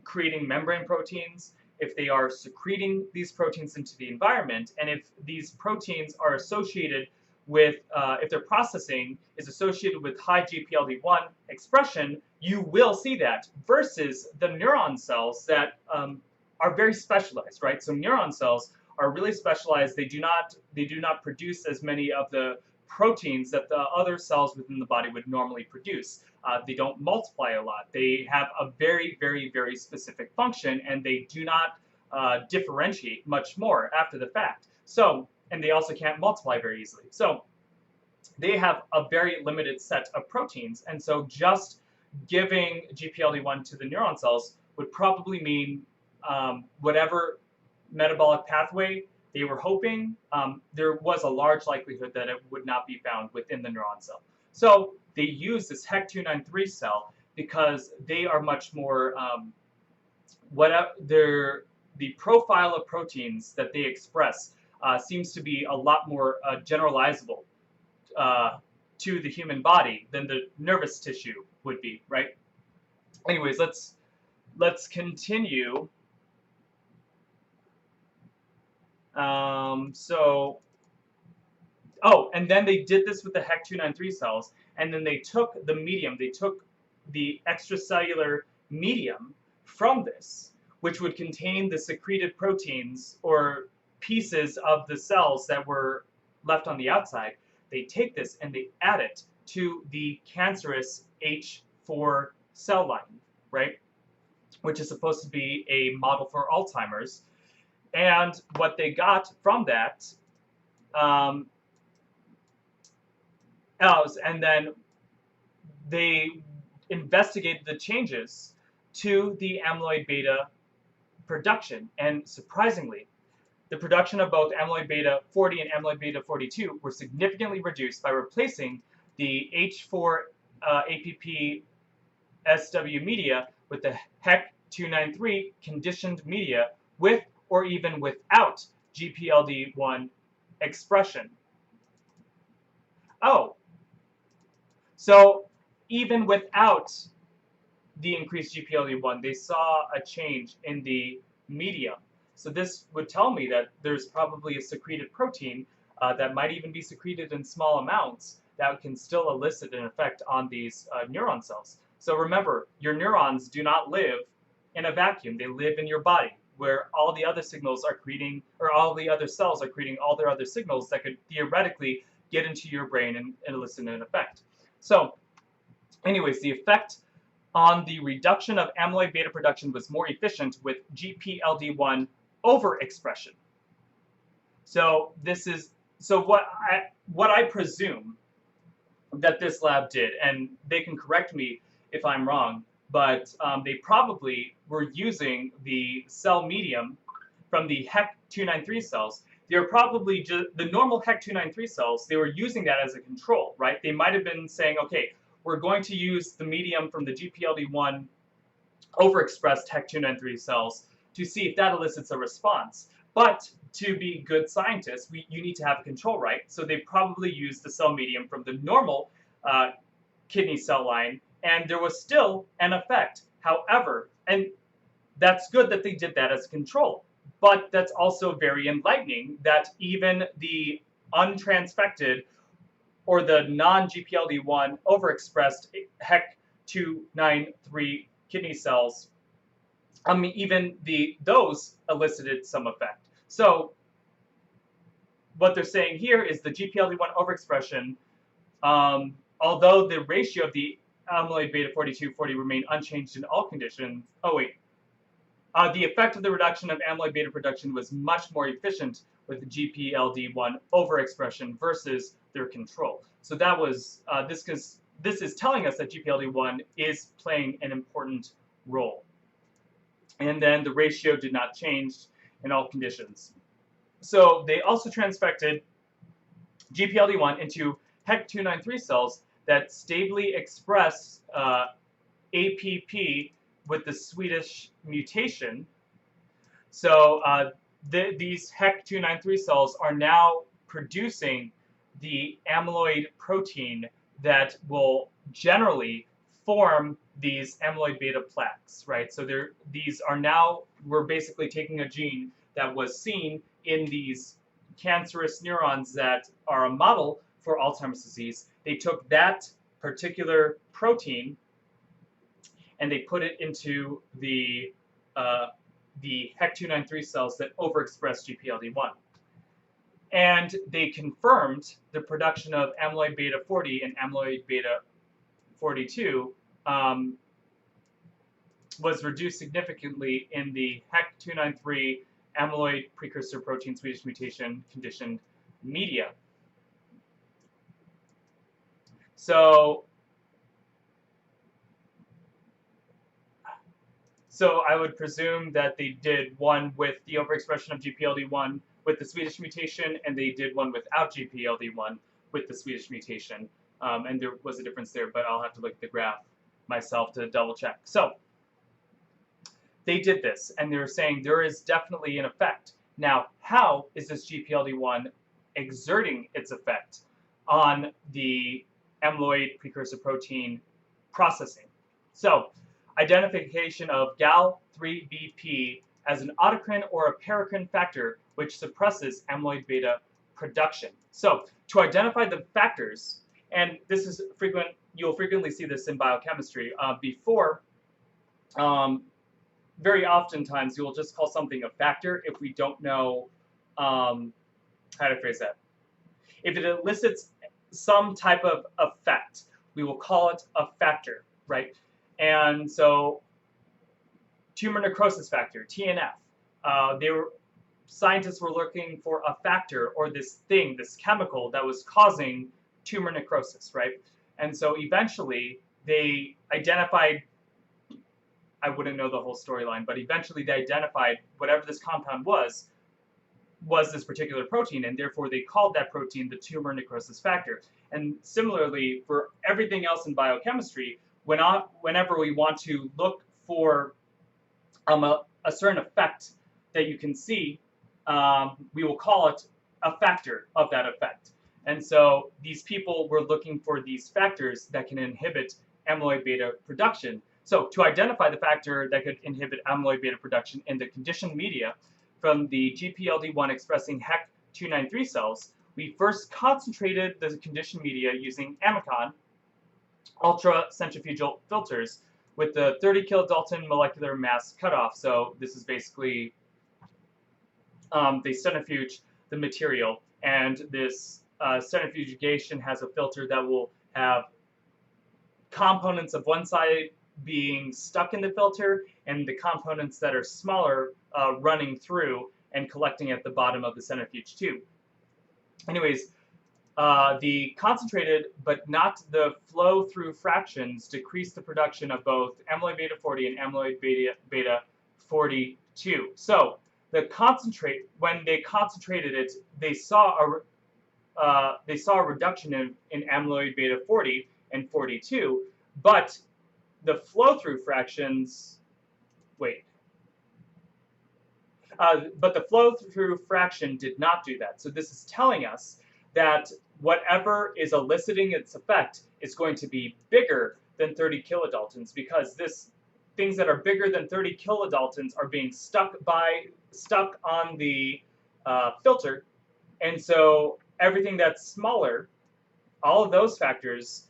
creating membrane proteins, if they are secreting these proteins into the environment, and if these proteins are associated with, if their processing is associated with high GPLD1 expression, you will see that, versus the neuron cells that are very specialized, right? So neuron cells are really specialized. They do not produce as many of the proteins that the other cells within the body would normally produce. They don't multiply a lot. They have a very, very, very specific function, and they do not differentiate much more after the fact. So, and they also can't multiply very easily. So they have a very limited set of proteins, and so just giving GPLD1 to the neuron cells would probably mean whatever metabolic pathway they were hoping, there was a large likelihood that it would not be found within the neuron cell. So they use this HEC293 cell because they are much more, the profile of proteins that they express seems to be a lot more generalizable to the human body than the nervous tissue would be, right? Anyways, let's continue. And then they did this with the HEC293 cells, and then they took the medium, they took the extracellular medium from this, which would contain the secreted proteins or pieces of the cells that were left on the outside. They take this and they add it to the cancerous H4 cell line, right? Which is supposed to be a model for Alzheimer's. And what they got from that, and then they investigated the changes to the amyloid beta production. And surprisingly, the production of both amyloid beta 40 and amyloid beta 42 were significantly reduced by replacing the H4 APP SW media with the HEC293 conditioned media with or even without GPLD1 expression. Oh, so even without the increased GPLD1, they saw a change in the medium. So this would tell me that there's probably a secreted protein that might even be secreted in small amounts that can still elicit an effect on these neuron cells. So remember, your neurons do not live in a vacuum. They live in your body, where all the other signals are creating, or all the other cells are creating all their other signals that could theoretically get into your brain and elicit an effect. So anyways, the effect on the reduction of amyloid beta production was more efficient with GPLD1 overexpression. So this is, so what I presume that this lab did, and they can correct me if I'm wrong, but they probably were using the cell medium from the HEC293 cells. They were probably just the normal HEC293 cells, they were using that as a control, right? They might have been saying, okay, we're going to use the medium from the GPLD1 overexpressed HEC293 cells to see if that elicits a response. But to be good scientists, you need to have a control, right? So they probably used the cell medium from the normal kidney cell line, and there was still an effect. However, and that's good that they did that as a control, but that's also very enlightening that even the untransfected or the non-GPLD1 overexpressed HEC293 kidney cells, even those elicited some effect. So what they're saying here is the GPLD1 overexpression, although the ratio of the amyloid beta 42/40 remained unchanged in all conditions. Oh wait, the effect of the reduction of amyloid beta production was much more efficient with the GPLD1 overexpression versus their control. So that was this is telling us that GPLD1 is playing an important role. And then the ratio did not change in all conditions. So they also transfected GPLD1 into HEC293 cells that stably express APP with the Swedish mutation. So these HEC293 cells are now producing the amyloid protein that will generally form these amyloid beta plaques, right? So these are now, we're basically taking a gene that was seen in these cancerous neurons that are a model for Alzheimer's disease. They took that particular protein and they put it into the HEC293 cells that overexpress GPLD1. And they confirmed the production of amyloid beta 40 and amyloid beta 42 was reduced significantly in the HEC293 amyloid precursor protein Swedish mutation conditioned media. So I would presume that they did one with the overexpression of GPLD1 with the Swedish mutation, and they did one without GPLD1 with the Swedish mutation. And there was a difference there, but I'll have to look at the graph myself to double check. So they did this, and they're saying there is definitely an effect. Now, how is this GPLD1 exerting its effect on the amyloid precursor protein processing? So, identification of Gal3BP as an autocrine or a paracrine factor which suppresses amyloid beta production. So, to identify the factors, and this is frequent, you'll frequently see this in biochemistry, very oftentimes you will just call something a factor if we don't know how to phrase that. If it elicits some type of effect, we will call it a factor, right? And so tumor necrosis factor, TNF, scientists were looking for a factor or this thing, this chemical that was causing tumor necrosis, right? And so eventually they identified, I wouldn't know the whole storyline, but eventually they identified whatever this compound was this particular protein, and therefore they called that protein the tumor necrosis factor. And similarly, for everything else in biochemistry, whenever we want to look for a certain effect that you can see, we will call it a factor of that effect. And so these people were looking for these factors that can inhibit amyloid beta production. So to identify the factor that could inhibit amyloid beta production in the conditioned media from the GPLD1 expressing HEC293 cells, we first concentrated the conditioned media using Amicon ultra-centrifugal filters with the 30 kilodalton molecular mass cutoff. So this is basically, they centrifuge the material, and this centrifugation has a filter that will have components of one side being stuck in the filter and the components that are smaller running through and collecting at the bottom of the centrifuge tube. Anyways, the concentrated but not the flow-through fractions decrease the production of both amyloid beta 40 and amyloid beta 42. So the concentrate, when they concentrated it, they saw a reduction in amyloid beta 40 and 42, but the flow-through fractions, but the flow-through fraction did not do that. So this is telling us that whatever is eliciting its effect is going to be bigger than 30 kilodaltons, because things that are bigger than 30 kilodaltons are being stuck on the filter, and so everything that's smaller, all of those factors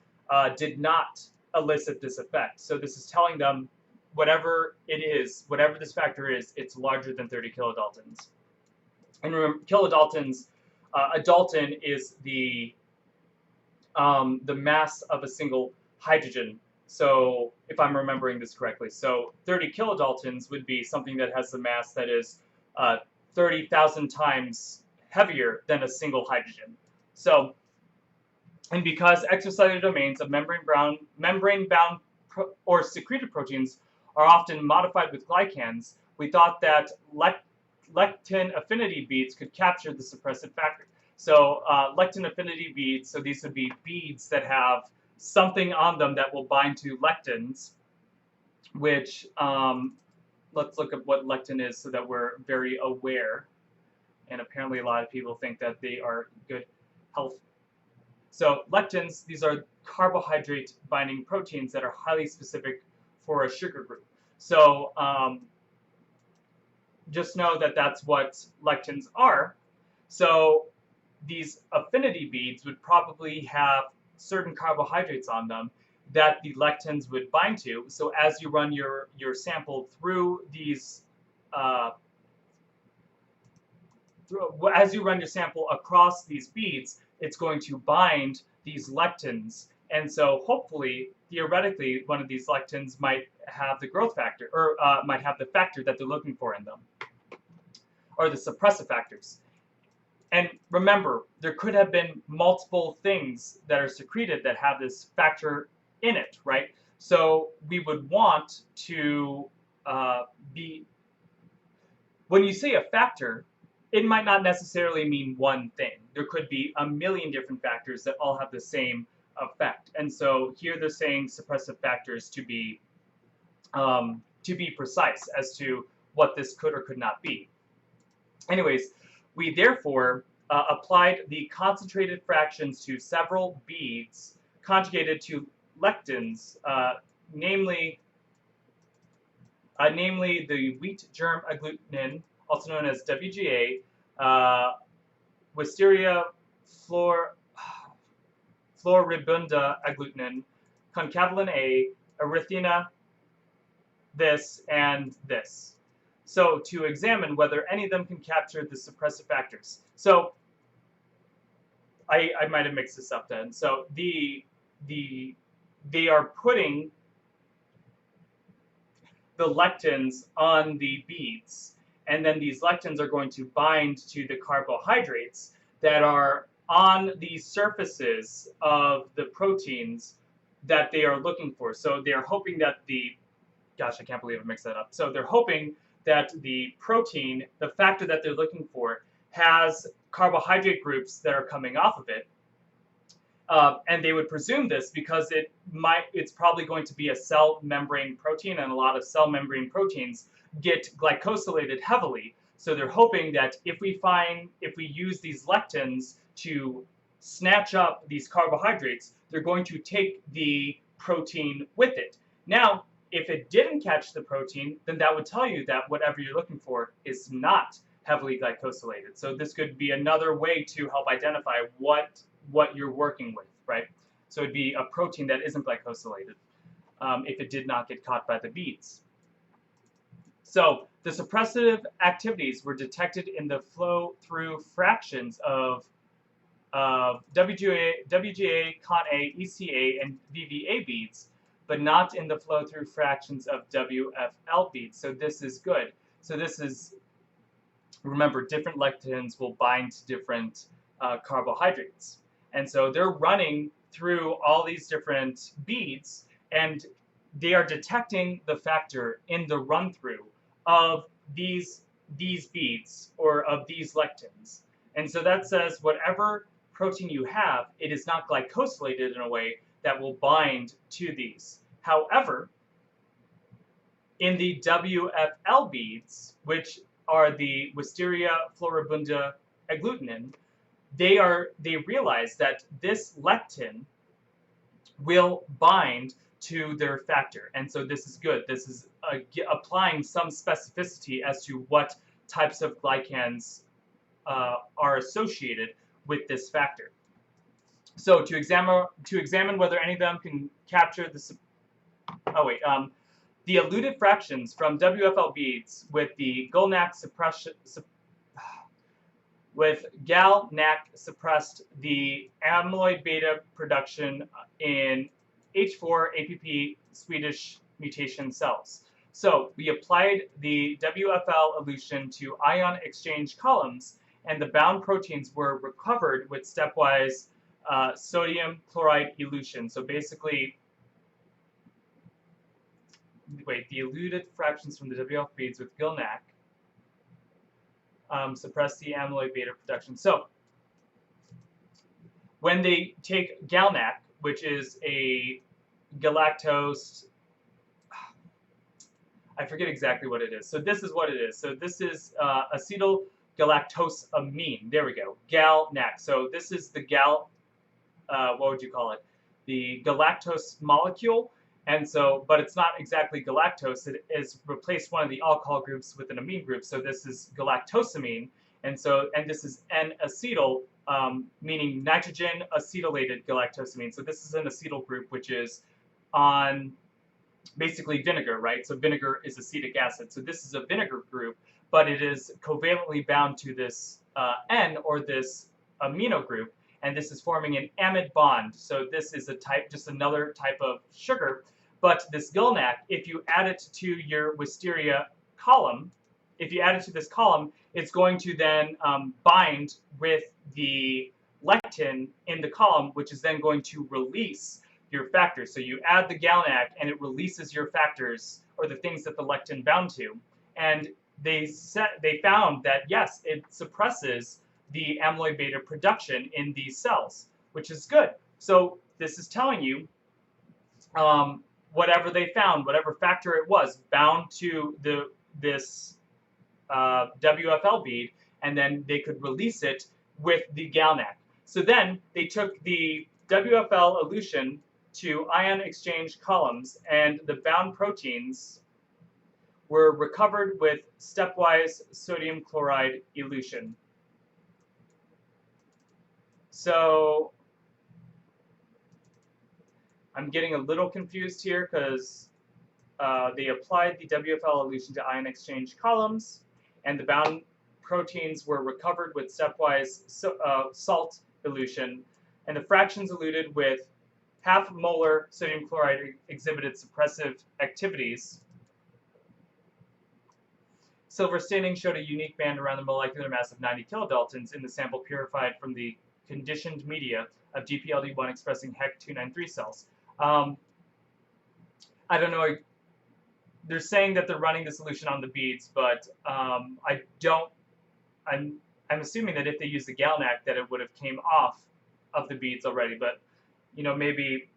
did not elicit this effect. So this is telling them whatever it is, whatever this factor is, it's larger than 30 kilodaltons. And remember, kilodaltons, a dalton is the mass of a single hydrogen. So if I'm remembering this correctly, so 30 kilodaltons would be something that has the mass that is 30,000 times heavier than a single hydrogen. So, and because extracellular domains of membrane-bound or secreted proteins are often modified with glycans, we thought that lectin affinity beads could capture the suppressive factor. So lectin affinity beads, so these would be beads that have something on them that will bind to lectins, which, let's look at what lectin is so that we're very aware. And apparently a lot of people think that they are good health So lectins, these are carbohydrate binding proteins that are highly specific for a sugar group. So just know that that's what lectins are. So these affinity beads would probably have certain carbohydrates on them that the lectins would bind to. So as you run your sample through these, as you run your sample across these beads, it's going to bind these lectins. And so hopefully, theoretically, one of these lectins might have the growth factor, or might have the factor that they're looking for in them, or the suppressive factors. And remember, there could have been multiple things that are secreted that have this factor in it, right? So we would want to when you say a factor, it might not necessarily mean one thing. There could be a million different factors that all have the same effect. And so here they're saying suppressive factors to be precise as to what this could or could not be. Anyways, we therefore applied the concentrated fractions to several beads conjugated to lectins, namely the wheat germ agglutinin, also known as WGA, Wisteria floribunda agglutinin, concavalin A, erythina, this, and this. So to examine whether any of them can capture the suppressive factors. So I might have mixed this up then. So they are putting the lectins on the beads, and then these lectins are going to bind to the carbohydrates that are on the surfaces of the proteins that they are looking for. So they're hoping that gosh, I can't believe I mixed that up. So they're hoping that the protein, the factor that they're looking for, has carbohydrate groups that are coming off of it. And they would presume this because it's probably going to be a cell membrane protein, and a lot of cell membrane proteins get glycosylated heavily. So they're hoping that if we use these lectins to snatch up these carbohydrates, they're going to take the protein with it. Now, if it didn't catch the protein, then that would tell you that whatever you're looking for is not heavily glycosylated. So this could be another way to help identify what you're working with, right? So it'd be a protein that isn't glycosylated if it did not get caught by the beads. So the suppressive activities were detected in the flow-through fractions of WGA, CON-A, ECA, and VVA beads, but not in the flow-through fractions of WFL beads. So this is good. So this is, remember, different lectins will bind to different carbohydrates. And so they're running through all these different beads, and they are detecting the factor in the run-through of these beads, or of these lectins. And so that says whatever protein you have, it is not glycosylated in a way that will bind to these. However, in the WFL beads, which are the Wisteria floribunda agglutinin, they realize that this lectin will bind to their factor. And so this is good. This is applying some specificity as to what types of glycans are associated with this factor. So to examine whether any of them can capture the the eluted fractions from WFL beads with the GalNAc suppressed the amyloid-β production in H4 APP Swedish mutation cells. So we applied the WFL elution to ion exchange columns, and the bound proteins were recovered with stepwise sodium chloride elution. So basically, the eluted fractions from the WFL beads with GalNAc suppress the amyloid-β production. So when they take GalNAc, which is a galactose, I forget exactly what it is. So this is what it is. So this is acetyl galactosamine. There we go. GalNAc. So this is the what would you call it? The galactose molecule. And so, but it's not exactly galactose. It is replaced one of the alcohol groups with an amine group. So this is galactosamine. And so, and this is N-acetyl, meaning nitrogen acetylated galactosamine. So this is an acetyl group, which is on basically vinegar, right? So vinegar is acetic acid. So this is a vinegar group, but it is covalently bound to this N, or this amino group, and this is forming an amide bond. So this is a type, just another type of sugar. But this GalNAc, if you add it to your wisteria column, if you add it to this column, it's going to then bind with the lectin in the column, which is then going to release your factors. So you add the GalNAc and it releases your factors, or the things that the lectin bound to. And they found that yes, it suppresses the amyloid beta production in these cells, which is good. So this is telling you whatever they found, whatever factor it was, bound to this WFL bead, and then they could release it with the GalNAc. So then they took the WFL elution to ion exchange columns, and the bound proteins were recovered with stepwise sodium chloride elution. So I'm getting a little confused here because they applied the WFL elution to ion exchange columns, and the bound proteins were recovered with stepwise salt elution, and the fractions eluted with half molar sodium chloride exhibited suppressive activities. Silver staining showed a unique band around the molecular mass of 90 kilodaltons in the sample purified from the conditioned media of GPLD1 expressing HEC293 cells. I don't know. They're saying that they're running the solution on the beads, but I'm assuming that if they use the GalNAc, that it would have came off of the beads already. But you know, maybe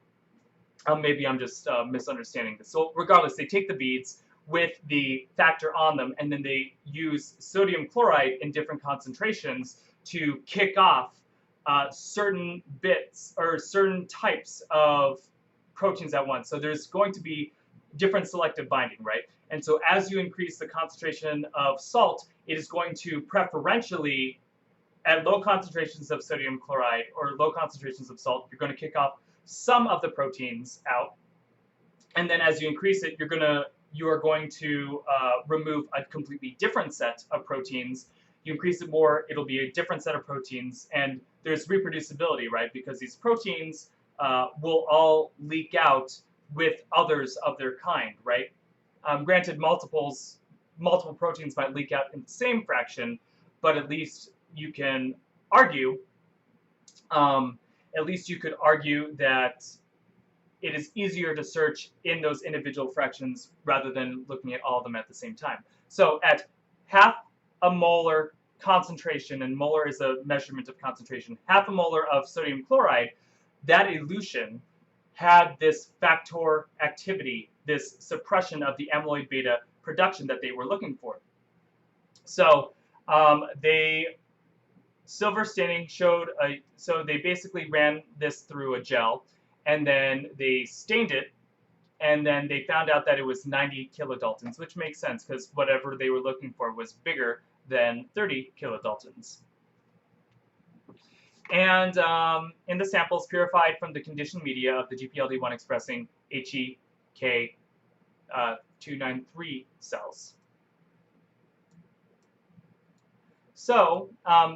I'm just misunderstanding this. So regardless, they take the beads with the factor on them, and then they use sodium chloride in different concentrations to kick off certain bits or certain types of proteins at once. So there's going to be different selective binding, right? And so as you increase the concentration of salt, it is going to preferentially, at low concentrations of sodium chloride or low concentrations of salt, you're going to kick off some of the proteins out. And then as you increase it, you are going to remove a completely different set of proteins. You increase it more, it'll be a different set of proteins, and there's reproducibility, right? Because these proteins will all leak out with others of their kind, right? Granted, multiple proteins might leak out in the same fraction, but at least you can argue, that it is easier to search in those individual fractions rather than looking at all of them at the same time. So at half a molar concentration, and molar is a measurement of concentration, half a molar of sodium chloride, that elution had this factor activity, this suppression of the amyloid beta production that they were looking for. So silver staining showed, so they basically ran this through a gel, and then they stained it, and then they found out that it was 90 kilodaltons, which makes sense because whatever they were looking for was bigger than 30 kilodaltons. And in the samples purified from the conditioned media of the GPLD1 expressing HEK293 cells. So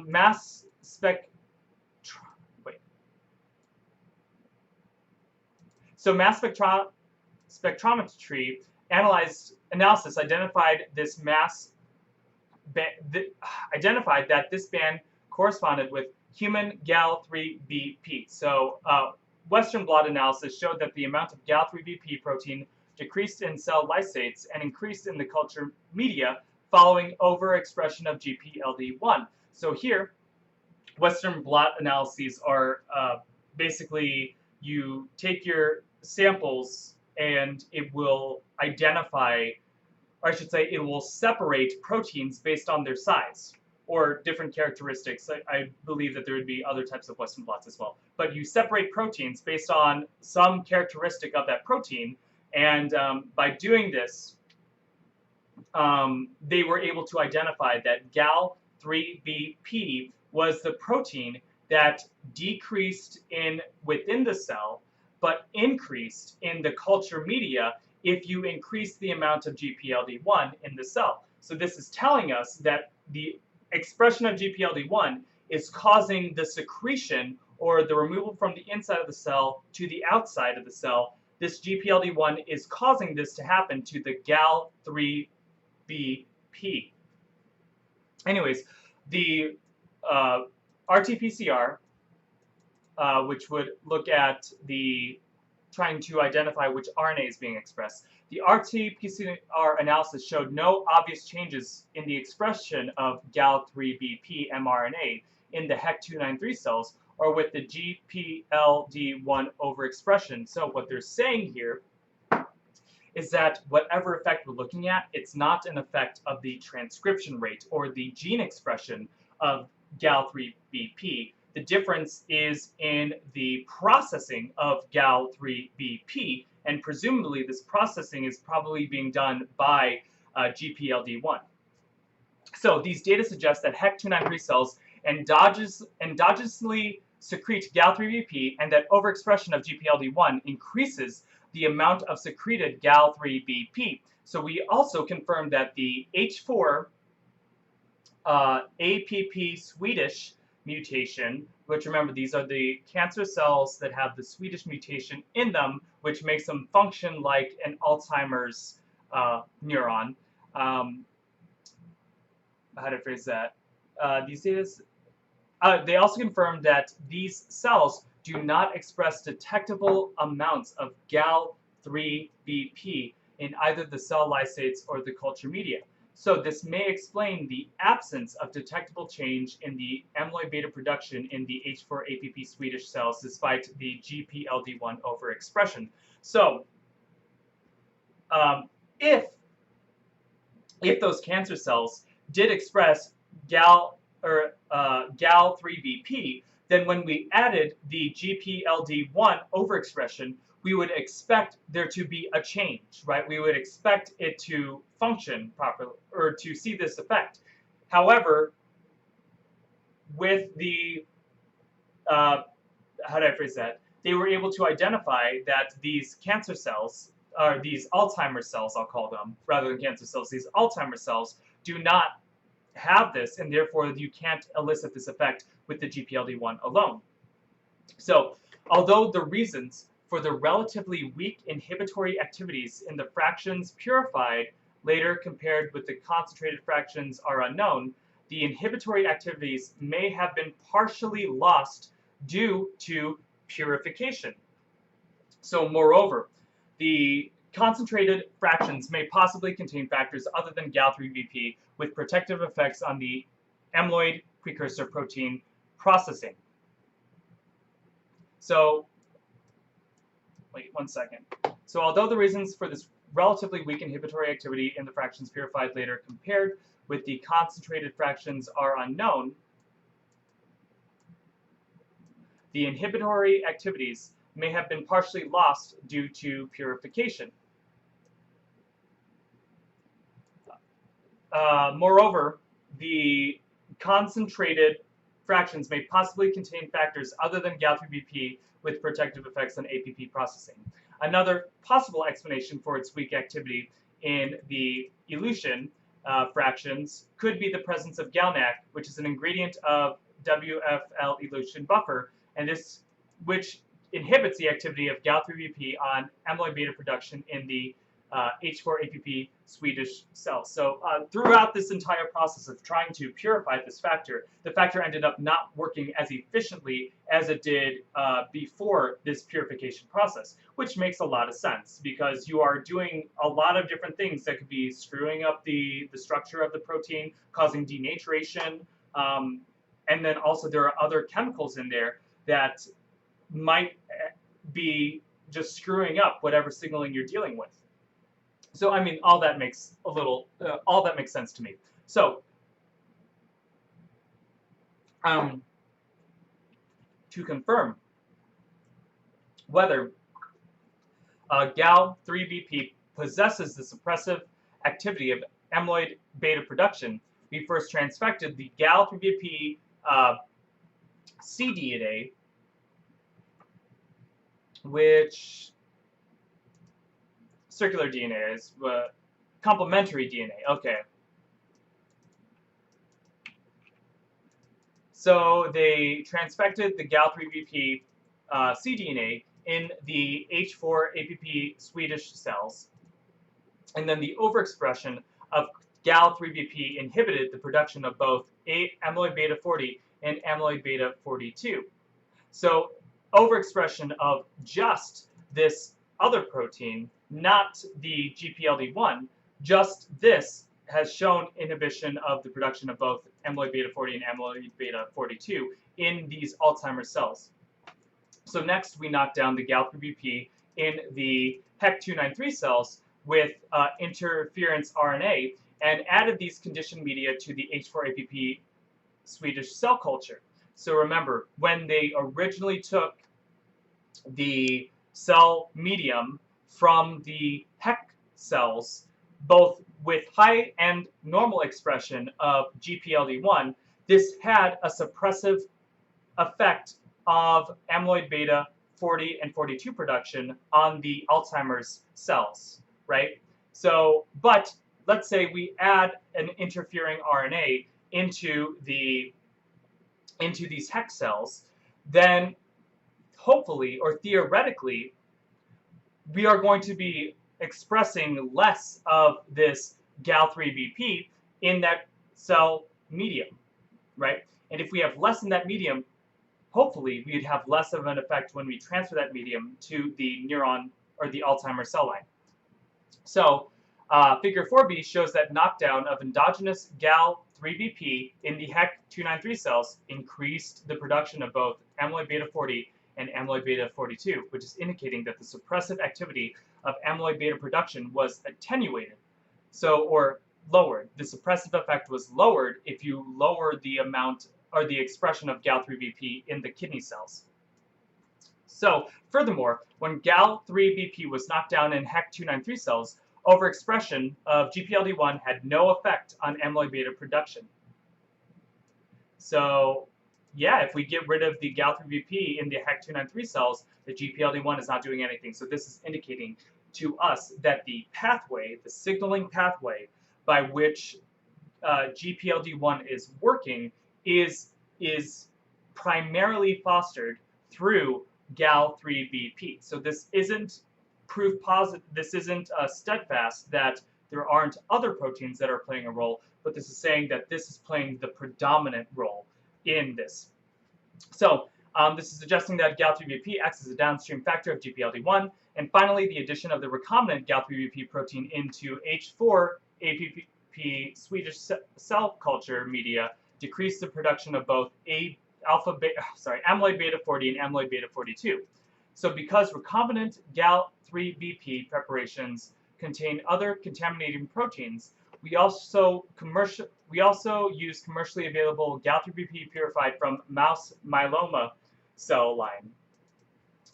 mass spectrometry analysis identified this identified that this band corresponded with human Gal3BP. So Western blot analysis showed that the amount of Gal3BP protein decreased in cell lysates and increased in the culture media following overexpression of GPLD1. So here, Western blot analyses are basically you take your samples and it will identify, or I should say, it will separate proteins based on their size, or different characteristics. I believe that there would be other types of Western blots as well. But you separate proteins based on some characteristic of that protein, and by doing this, they were able to identify that Gal3BP was the protein that decreased within the cell, but increased in the culture media if you increase the amount of GPLD1 in the cell. So this is telling us that the expression of GPLD1 is causing the secretion or the removal from the inside of the cell to the outside of the cell. This GPLD1 is causing this to happen to the Gal3BP. Anyways, the RT-PCR, which would look at trying to identify which RNA is being expressed. The RT-PCR analysis showed no obvious changes in the expression of Gal3BP mRNA in the HEC293 cells or with the GPLD1 overexpression. So what they're saying here is that whatever effect we're looking at, it's not an effect of the transcription rate or the gene expression of Gal3BP. The difference is in the processing of Gal3BP, and presumably this processing is probably being done by GPLD1. So these data suggest that HEC293 cells endogenously secrete Gal3BP, and that overexpression of GPLD1 increases the amount of secreted Gal3BP. So we also confirmed that the H4 APP Swedish mutation, which remember these are the cancer cells that have the Swedish mutation in them, which makes them function like an Alzheimer's neuron. How to phrase that? These data, they also confirmed that these cells do not express detectable amounts of Gal3BP in either the cell lysates or the culture media. So this may explain the absence of detectable change in the amyloid-β production in the H4 APP Swedish cells despite the GPLD1 overexpression. So if those cancer cells did express Gal3BP, then when we added the GPLD1 overexpression, we would expect there to be a change, right? We would expect it to function properly, or to see this effect. However, with the, how did I phrase that? They were able to identify that these cancer cells, or these Alzheimer's cells, I'll call them, rather than cancer cells, these Alzheimer's cells do not have this, and therefore you can't elicit this effect with the GPLD1 alone. So, although the reasons for the relatively weak inhibitory activities in the fractions purified later compared with the concentrated fractions are unknown, the inhibitory activities may have been partially lost due to purification. So, moreover, the concentrated fractions may possibly contain factors other than Gal3BP with protective effects on the amyloid precursor protein processing. So, wait 1 second. So although the reasons for this relatively weak inhibitory activity in the fractions purified later compared with the concentrated fractions are unknown, the inhibitory activities may have been partially lost due to purification. Moreover, the concentrated fractions may possibly contain factors other than Gal3BP with protective effects on APP processing. Another possible explanation for its weak activity in the elution fractions could be the presence of GalNAc, which is an ingredient of WFL elution buffer, and this which inhibits the activity of Gal3BP on amyloid-β production in the H4 APP Swedish cells. So throughout this entire process of trying to purify this factor, the factor ended up not working as efficiently as it did before this purification process, which makes a lot of sense because you are doing a lot of different things that could be screwing up the structure of the protein, causing denaturation, and then also there are other chemicals in there that might be just screwing up whatever signaling you're dealing with. So, I mean, all that makes sense to me. So, to confirm whether Gal-3BP possesses the suppressive activity of amyloid beta production, we first transfected the Gal-3BP cDNA, which circular DNA is complementary DNA. Okay. So they transfected the Gal-3BP cDNA in the H4-APP Swedish cells, and then the overexpression of Gal-3BP inhibited the production of both amyloid-β 40 and amyloid-β 42. So overexpression of just this other protein, not the GPLD1, just this has shown inhibition of the production of both amyloid-β 40 and amyloid-β 42 in these Alzheimer's cells. So next we knocked down the Gal-3BP in the HEC293 cells with interference RNA and added these conditioned media to the H4-APP Swedish cell culture. So remember, when they originally took the cell medium from the HEC cells, both with high and normal expression of GPLD1, this had a suppressive effect of amyloid-β 40 and 42 production on the Alzheimer's cells, right? So, but let's say we add an interfering RNA into these HEC cells, then hopefully or theoretically, we are going to be expressing less of this Gal-3BP in that cell medium, right? And if we have less in that medium, hopefully we'd have less of an effect when we transfer that medium to the neuron or the Alzheimer's cell line. So figure 4b shows that knockdown of endogenous Gal-3BP in the HEC293 cells increased the production of both amyloid-β 40 and amyloid-β 42, which is indicating that the suppressive activity of amyloid-β production was attenuated, or lowered. The suppressive effect was lowered if you lower the amount or the expression of Gal-3BP in the kidney cells. So, furthermore, when Gal-3BP was knocked down in HEC293 cells, overexpression of GPLD1 had no effect on amyloid-β production. So, yeah, if we get rid of the Gal-3BP in the HEC293 cells, the GPLD1 is not doing anything. So this is indicating to us that the pathway, the signaling pathway by which GPLD1 is working is primarily fostered through Gal-3BP. So this isn't proof positive. This isn't steadfast that there aren't other proteins that are playing a role, but this is saying that this is playing the predominant role in this. So this is suggesting that Gal-3BP acts as a downstream factor of GPLD1. And finally, the addition of the recombinant Gal-3BP protein into H4-APP Swedish cell culture media decreased the production of both amyloid-β 40 and amyloid-β 42. So because recombinant Gal-3BP preparations contain other contaminating proteins, we also use commercially available Gal-3BP purified from mouse myeloma cell line.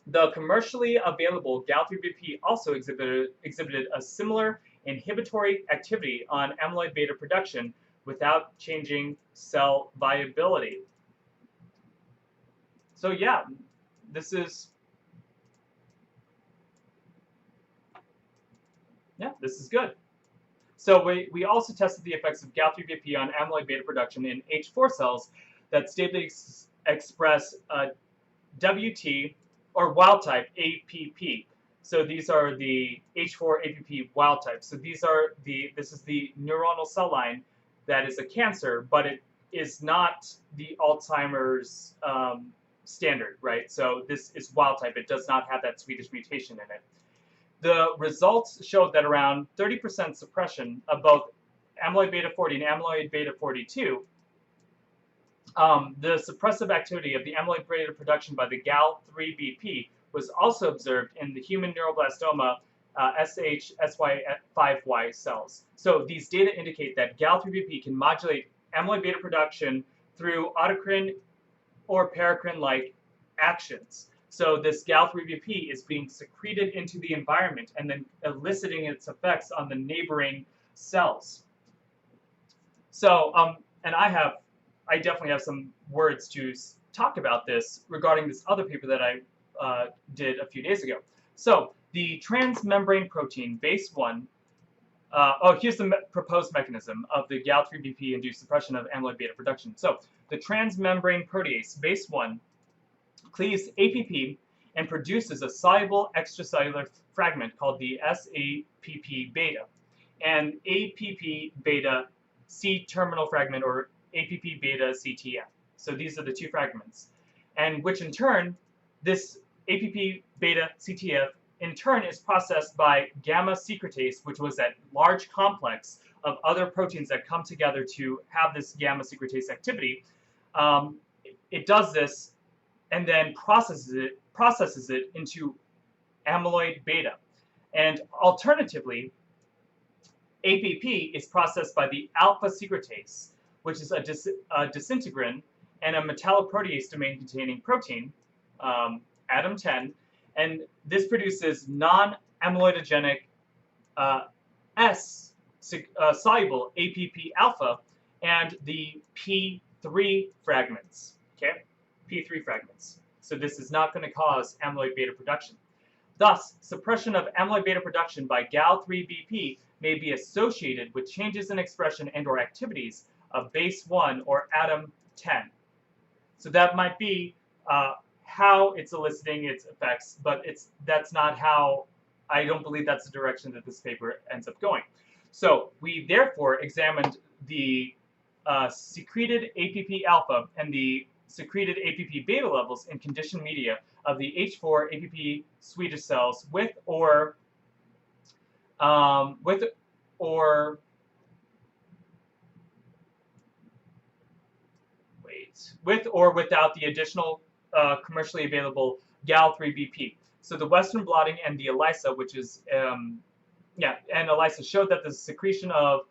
The commercially available Gal-3BP also exhibited a similar inhibitory activity on amyloid-β production without changing cell viability. So yeah, this is good. So we also tested the effects of Gal-3BP on amyloid-β production in H4 cells that stably express WT or wild-type APP. So these are the H4-APP wild-type. So this is the neuronal cell line that is a cancer, but it is not the Alzheimer's standard, right? So this is wild-type. It does not have that Swedish mutation in it. The results showed that around 30% suppression of both amyloid-β 40 and amyloid-β 42, the suppressive activity of the amyloid-β production by the Gal-3BP was also observed in the human neuroblastoma SHSY5Y cells. So these data indicate that Gal-3BP can modulate amyloid-β production through autocrine or paracrine-like actions. So this Gal3BP is being secreted into the environment and then eliciting its effects on the neighboring cells. So, and I definitely have some words to talk about this regarding this other paper that I did a few days ago. So the transmembrane protein BASE1. Here's the proposed mechanism of the Gal3BP-induced suppression of amyloid-β production. So the transmembrane protease BASE1 cleaves APP and produces a soluble extracellular fragment called the SAPP-beta and APP-beta C-terminal fragment, or APP-beta CTF. So these are the two fragments, and which in turn, this APP-beta CTF in turn is processed by gamma secretase, which was that large complex of other proteins that come together to have this gamma secretase activity. It does this and then processes it into amyloid beta. And alternatively, APP is processed by the alpha secretase, which is a disintegrin and a metalloprotease domain containing protein, atom 10, and this produces non-amyloidogenic soluble APP alpha and the P3 fragments. Okay, P3 fragments. So this is not going to cause amyloid beta production. Thus, suppression of amyloid beta production by Gal3BP may be associated with changes in expression and/or activities of BASE1 or atom 10. So that might be how it's eliciting its effects, but that's not how. I don't believe that's the direction that this paper ends up going. So we therefore examined the secreted APP alpha and the secreted APP beta levels in conditioned media of the H4 APP Swedish cells with or without the additional commercially available Gal3BP. So the Western blotting and the ELISA, which is and ELISA showed that the secretion of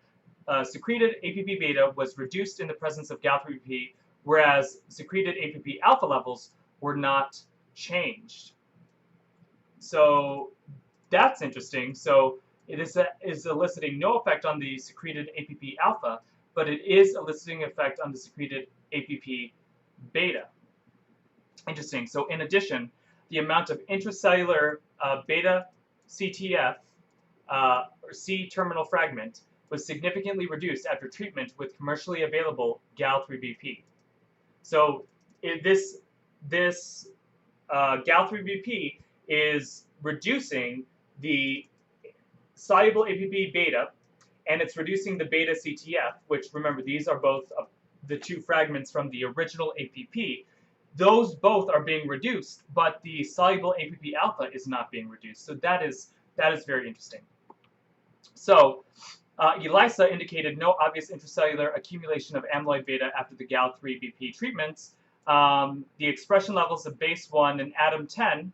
secreted APP beta was reduced in the presence of Gal3BP, whereas secreted APP alpha levels were not changed. So that's interesting. So it is eliciting no effect on the secreted APP alpha, but it is eliciting effect on the secreted APP beta. Interesting. So in addition, the amount of intracellular beta CTF or C-terminal fragment was significantly reduced after treatment with commercially available Gal3BP. So this Gal3BP is reducing the soluble APP beta, and it's reducing the beta CTF, which, remember, these are both the two fragments from the original APP. Those both are being reduced, but the soluble APP alpha is not being reduced. So that is very interesting. So ELISA indicated no obvious intracellular accumulation of amyloid beta after the Gal3BP treatments. The expression levels of BASE1 and atom 10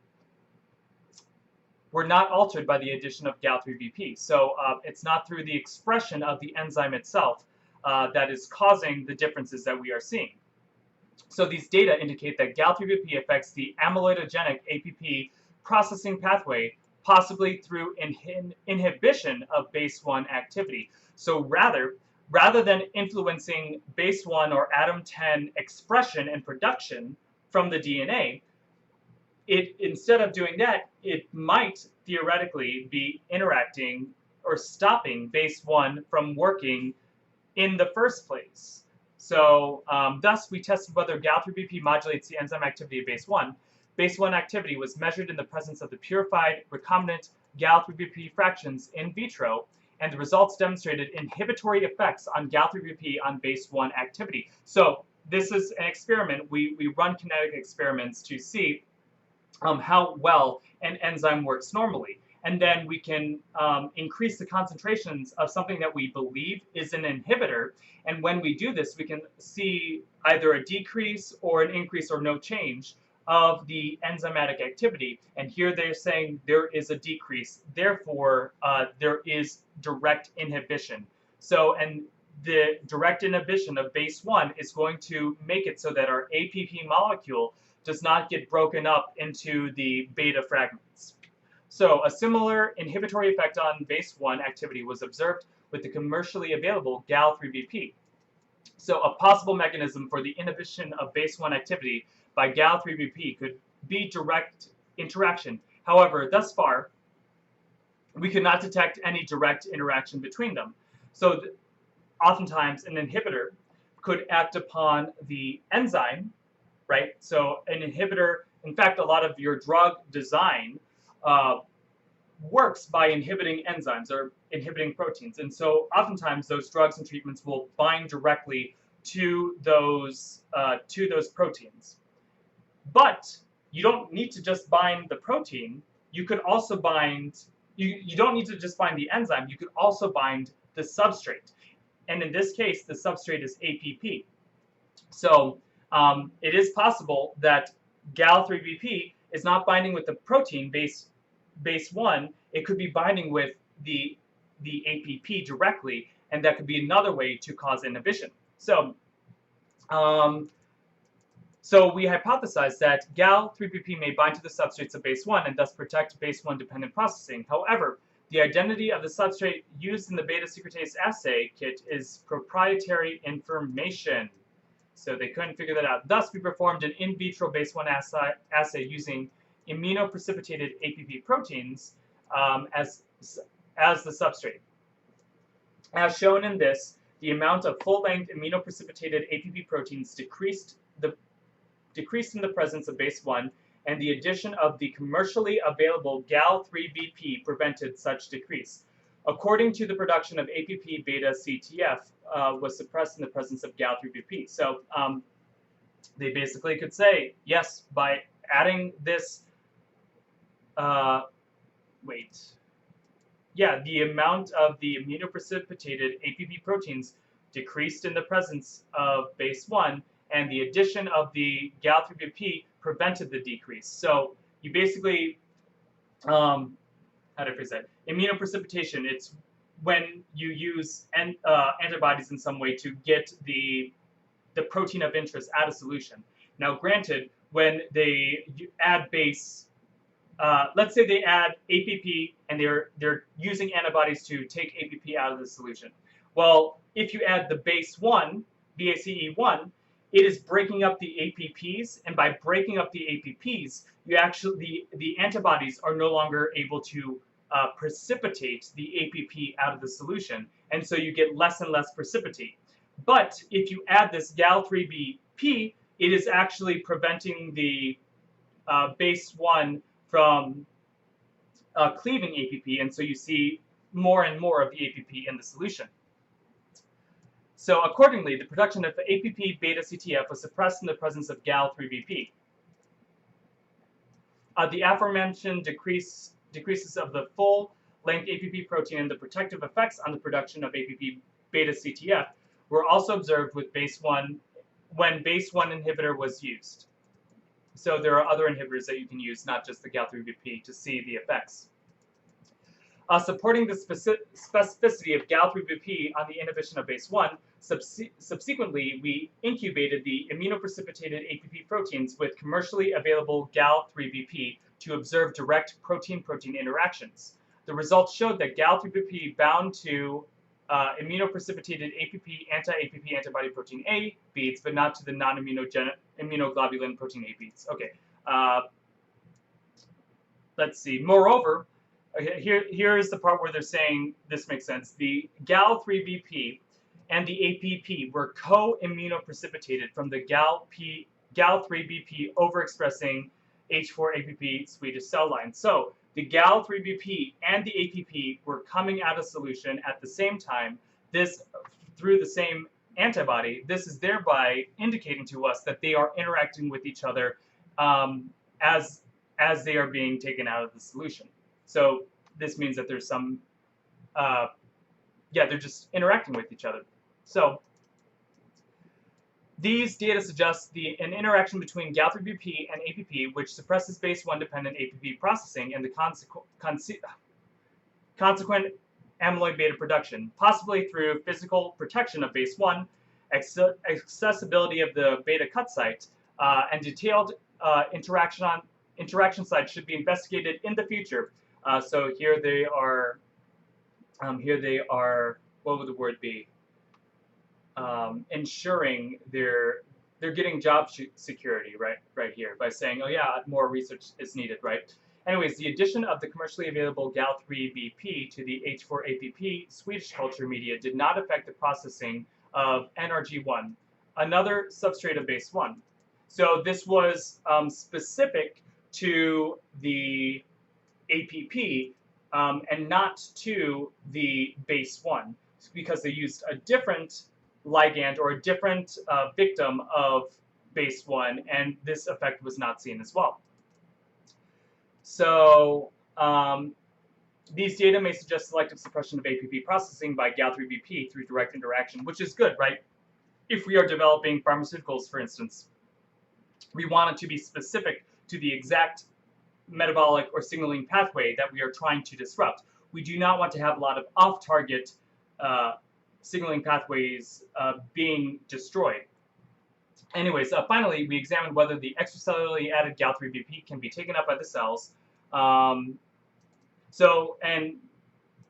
were not altered by the addition of Gal3BP. So it's not through the expression of the enzyme itself that is causing the differences that we are seeing. So these data indicate that Gal3BP affects the amyloidogenic APP processing pathway, possibly through inhibition of BASE1 activity. So rather than influencing BASE1 or atom 10 expression and production from the DNA, instead of doing that, it might theoretically be interacting or stopping BASE1 from working in the first place. So thus, we tested whether Gal3BP modulates the enzyme activity of BASE1. BASE1 activity was measured in the presence of the purified recombinant Gal3BP fractions in vitro, and the results demonstrated inhibitory effects on Gal3BP on BASE1 activity. So this is an experiment. We run kinetic experiments to see how well an enzyme works normally. And then we can increase the concentrations of something that we believe is an inhibitor. And when we do this, we can see either a decrease or an increase or no change of the enzymatic activity. And here they're saying there is a decrease. Therefore, there is direct inhibition. So, and the direct inhibition of base 1 is going to make it so that our APP molecule does not get broken up into the beta fragments. So a similar inhibitory effect on base 1 activity was observed with the commercially available Gal-3BP. So a possible mechanism for the inhibition of base 1 activity by Gal-3BP could be direct interaction. However, thus far, we could not detect any direct interaction between them. So oftentimes an inhibitor could act upon the enzyme, right? So an inhibitor, in fact, a lot of your drug design works by inhibiting enzymes or inhibiting proteins. And so oftentimes those drugs and treatments will bind directly to those proteins. But you don't need to just bind the protein. You could also bind, you don't need to just bind the enzyme. You could also bind the substrate. And in this case, the substrate is APP. So it is possible that Gal-3BP is not binding with the protein base 1. It could be binding with the APP directly, and that could be another way to cause inhibition. So, so we hypothesized that Gal-3BP may bind to the substrates of base 1 and thus protect base 1 dependent processing. However, the identity of the substrate used in the beta secretase assay kit is proprietary information. So they couldn't figure that out. Thus, we performed an in vitro base 1 assay using immunoprecipitated APP proteins as the substrate. As shown in this, the amount of full-length immunoprecipitated APP proteins decreased in the presence of base 1, and the addition of the commercially available Gal-3BP prevented such decrease. According to the production of APP beta CTF was suppressed in the presence of Gal-3BP. So they basically could say, yes, by adding this, the amount of the immunoprecipitated APP proteins decreased in the presence of base 1, and the addition of the Gal-3BP prevented the decrease. So you basically, how do I phrase that? Immunoprecipitation, it's when you use antibodies in some way to get the protein of interest out of solution. Now granted, when they add base, let's say they add APP and they're using antibodies to take APP out of the solution. Well, if you add the base 1, BACE1, it is breaking up the APPs, and by breaking up the APPs, you actually the antibodies are no longer able to precipitate the APP out of the solution, and so you get less and less precipitate. But if you add this Gal-3BP, it is actually preventing the base 1 from cleaving APP, and so you see more and more of the APP in the solution. So accordingly, the production of the APP beta CTF was suppressed in the presence of Gal-3BP. The aforementioned decreases of the full-length APP protein and the protective effects on the production of APP beta CTF were also observed with base 1 when base 1 inhibitor was used. So there are other inhibitors that you can use, not just the Gal-3BP, to see the effects. Supporting the specificity of Gal-3BP on the inhibition of base 1, subsequently we incubated the immunoprecipitated APP proteins with commercially available Gal-3BP to observe direct protein-protein interactions. The results showed that Gal-3BP bound to immunoprecipitated APP anti-APP antibody protein A beads, but not to the non-immunoglobulin protein A beads. Okay. Let's see. Moreover, here is the part where they're saying this makes sense. The Gal-3BP and the APP were co-immunoprecipitated from the Gal-3BP overexpressing H4-APP Swedish cell line. So the Gal-3BP and the APP were coming out of solution at the same time, this through the same antibody. This is thereby indicating to us that they are interacting with each other as they are being taken out of the solution. So this means that there's some, they're just interacting with each other. So these data suggest an interaction between Gal-3BP and APP, which suppresses base 1 dependent APP processing, and the consequent amyloid beta production, possibly through physical protection of base 1, accessibility of the beta cut site, and detailed interaction sites should be investigated in the future. So here they are. What would the word be? Ensuring they're getting job security right here by saying, oh yeah, more research is needed, right? Anyways, the addition of the commercially available Gal3BP to the H4-APP Swedish culture media did not affect the processing of NRG1, another substrate of base 1. So this was specific to the APP and not to the base 1, because they used a different ligand or a different victim of base 1, and this effect was not seen as well. So these data may suggest selective suppression of APP processing by Gal3BP through direct interaction, which is good, right? If we are developing pharmaceuticals, for instance, we want it to be specific to the exact metabolic or signaling pathway that we are trying to disrupt. We do not want to have a lot of off-target signaling pathways being destroyed. Anyways, finally, we examined whether the extracellularly added Gal3BP can be taken up by the cells. And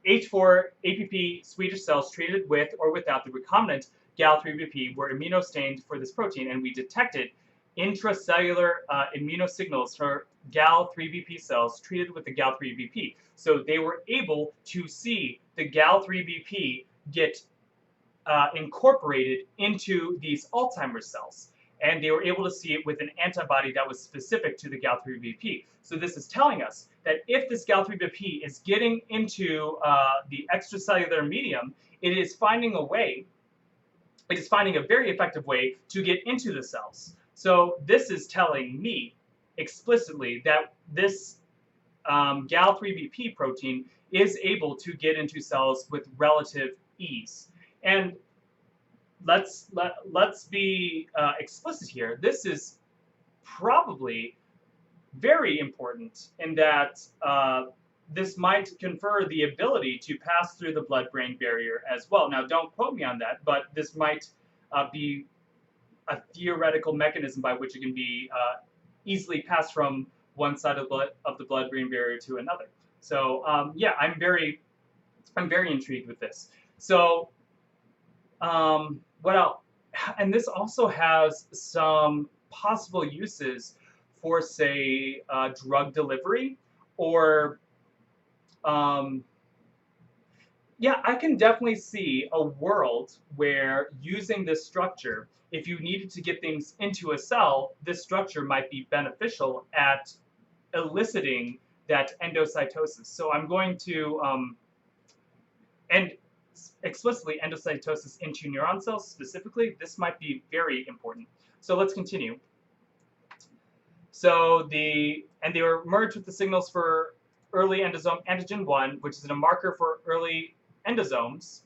H4-APP Swedish cells treated with or without the recombinant Gal3BP were immunostained for this protein, and we detected intracellular immunosignals for Gal3BP cells treated with the Gal3BP. So they were able to see the Gal3BP get incorporated into these Alzheimer's cells. And they were able to see it with an antibody that was specific to the Gal3BP. So this is telling us that if this Gal3BP is getting into the extracellular medium, it is finding a way, it is finding a very effective way to get into the cells. So this is telling me explicitly that this Gal3BP protein is able to get into cells with relative ease. And let's be explicit here. This is probably very important in that this might confer the ability to pass through the blood-brain barrier as well. Now, don't quote me on that, but this might be a theoretical mechanism by which it can be easily passed from one side of the blood-brain barrier to another. So yeah, I'm very intrigued with this. So what else? And this also has some possible uses for, say, drug delivery, or yeah, I can definitely see a world where using this structure, if you needed to get things into a cell, this structure might be beneficial at eliciting that endocytosis. So I'm going to, and explicitly endocytosis into neuron cells specifically, this might be very important. So let's continue. So they were merged with the signals for early endosome antigen 1, which is a marker for early endosomes.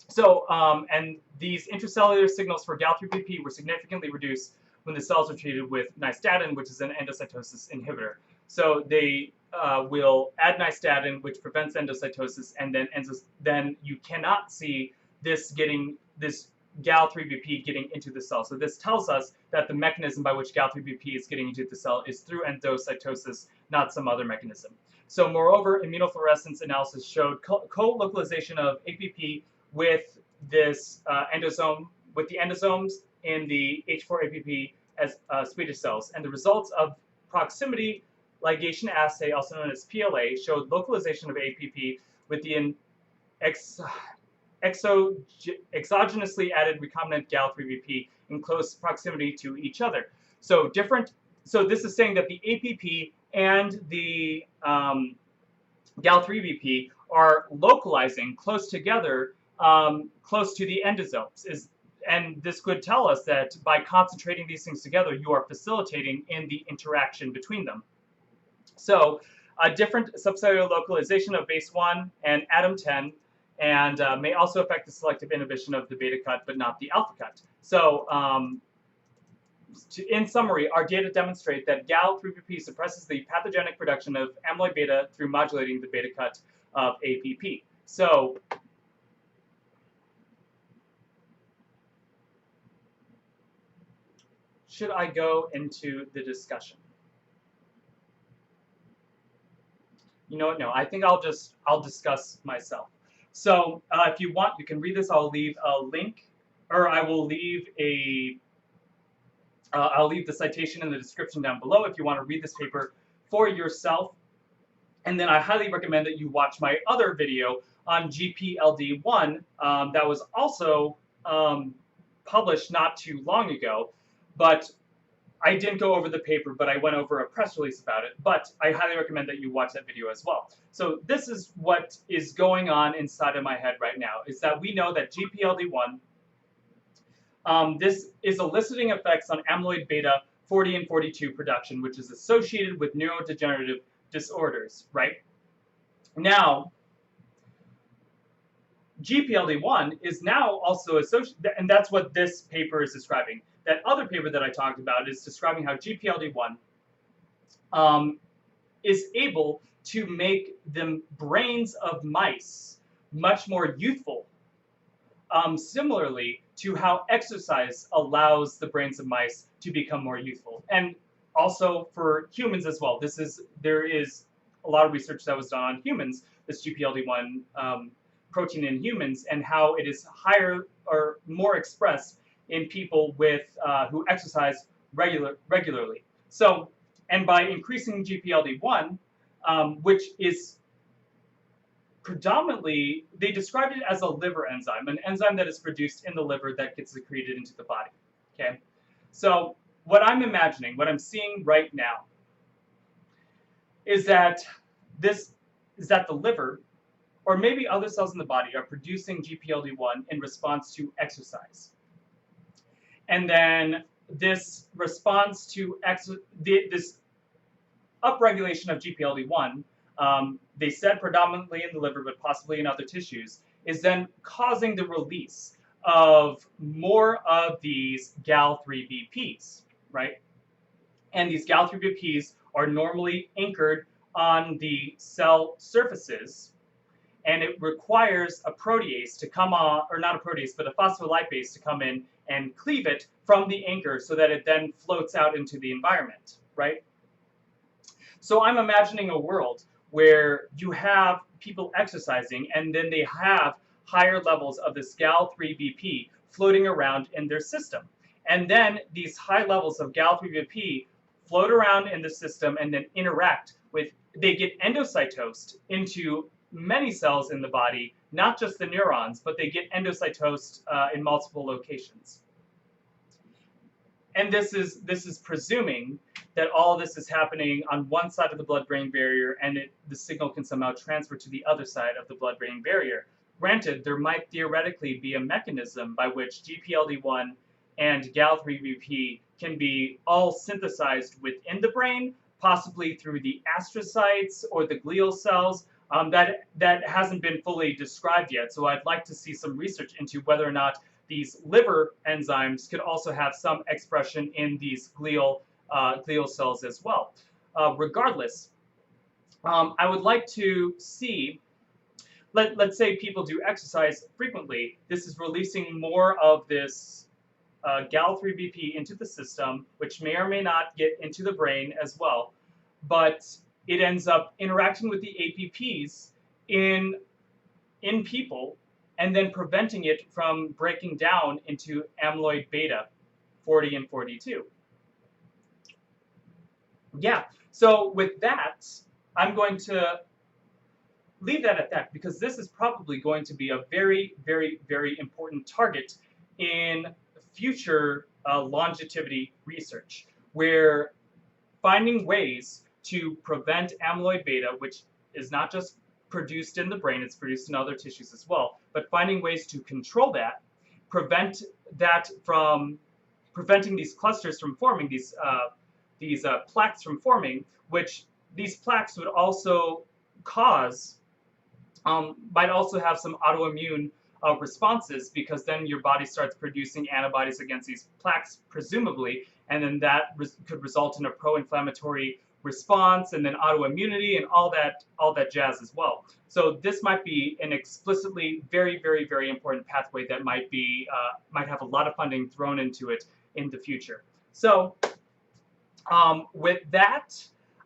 So, and these intracellular signals for Gal3BP were significantly reduced when the cells were treated with nystatin, which is an endocytosis inhibitor. So they will add nystatin, which prevents endocytosis, and then you cannot see this Gal3BP getting into the cell. So this tells us that the mechanism by which Gal3BP is getting into the cell is through endocytosis, not some other mechanism. So moreover, immunofluorescence analysis showed co-localization of APP with this endosome, with the endosomes in the H4-APP as Swedish cells, and the results of proximity ligation assay, also known as PLA, showed localization of APP with the exogenously added recombinant Gal3BP in close proximity to each other. So this is saying that the APP and the Gal3BP are localizing close together, close to the endosomes. And this could tell us that by concentrating these things together, you are facilitating in the interaction between them. So a different subcellular localization of base 1 and atom 10, and may also affect the selective inhibition of the beta cut, but not the alpha cut. So in summary, our data demonstrate that Gal3BP suppresses the pathogenic production of amyloid beta through modulating the beta cut of APP. So should I go into the discussion? You know what? No, I think I'll discuss myself. So if you want, you can read this. I'll leave a link, or I will leave I'll leave the citation in the description down below if you want to read this paper for yourself. And then I highly recommend that you watch my other video on GPLD1 that was also published not too long ago, but I didn't go over the paper, but I went over a press release about it. But I highly recommend that you watch that video as well. So this is what is going on inside of my head right now, is that we know that GPLD1, this is eliciting effects on amyloid-β 40 and 42 production, which is associated with neurodegenerative disorders, right? Now, GPLD1 is now also associated, and that's what this paper is describing. That other paper that I talked about is describing how GPLD1 is able to make the brains of mice much more youthful, similarly to how exercise allows the brains of mice to become more youthful. And also for humans as well. There is a lot of research that was done on humans, this GPLD1 protein in humans, and how it is higher or more expressed in people with who exercise regularly. So, and by increasing GPLD1, which is predominantly, they described it as a liver enzyme, an enzyme that is produced in the liver that gets secreted into the body. Okay, so what I'm imagining, what I'm seeing right now, is that the liver, or maybe other cells in the body, are producing GPLD1 in response to exercise. And then this response to this upregulation of GPLD1, they said predominantly in the liver, but possibly in other tissues, is then causing the release of more of these Gal3BPs, right? And these Gal3BPs are normally anchored on the cell surfaces, and it requires a protease to come on, or not a protease, but a phospholipase to come in and cleave it from the anchor so that it then floats out into the environment, right? So I'm imagining a world where you have people exercising and then they have higher levels of this Gal3BP floating around in their system. And then these high levels of Gal3BP float around in the system and then interact with, they get endocytosed into many cells in the body, not just the neurons, but they get endocytosed in multiple locations. And this is presuming that all of this is happening on one side of the blood-brain barrier, and the signal can somehow transfer to the other side of the blood-brain barrier. Granted, there might theoretically be a mechanism by which GPLD1 and Gal3BP can be all synthesized within the brain, possibly through the astrocytes or the glial cells. That hasn't been fully described yet, so I'd like to see some research into whether or not these liver enzymes could also have some expression in these glial cells as well. Regardless, I would like to see, let's say people do exercise frequently, this is releasing more of this Gal3BP into the system, which may or may not get into the brain as well, but it ends up interacting with the APPs in people and then preventing it from breaking down into amyloid-β 40 and 42. Yeah, so with that, I'm going to leave that at that, because this is probably going to be a very, very, very important target in future longevity research, where finding ways to prevent amyloid-β, which is not just produced in the brain, it's produced in other tissues as well, but finding ways to control that, prevent that from preventing these clusters from forming, these plaques from forming, which these plaques would also cause, might also have some autoimmune responses, because then your body starts producing antibodies against these plaques, presumably, and then that could result in a pro-inflammatory response and then autoimmunity and all that jazz as well. So this might be an explicitly very, very, very important pathway that might have a lot of funding thrown into it in the future. So with that,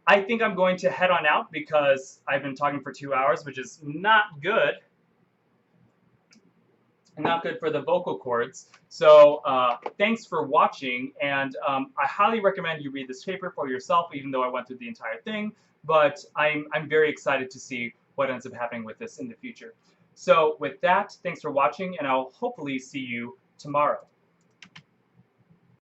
I think I'm going to head on out because I've been talking for 2 hours, which is not good. Not good for the vocal cords. So thanks for watching, and I highly recommend you read this paper for yourself, even though I went through the entire thing. But I'm very excited to see what ends up happening with this in the future. So with that, thanks for watching, and I'll hopefully see you tomorrow.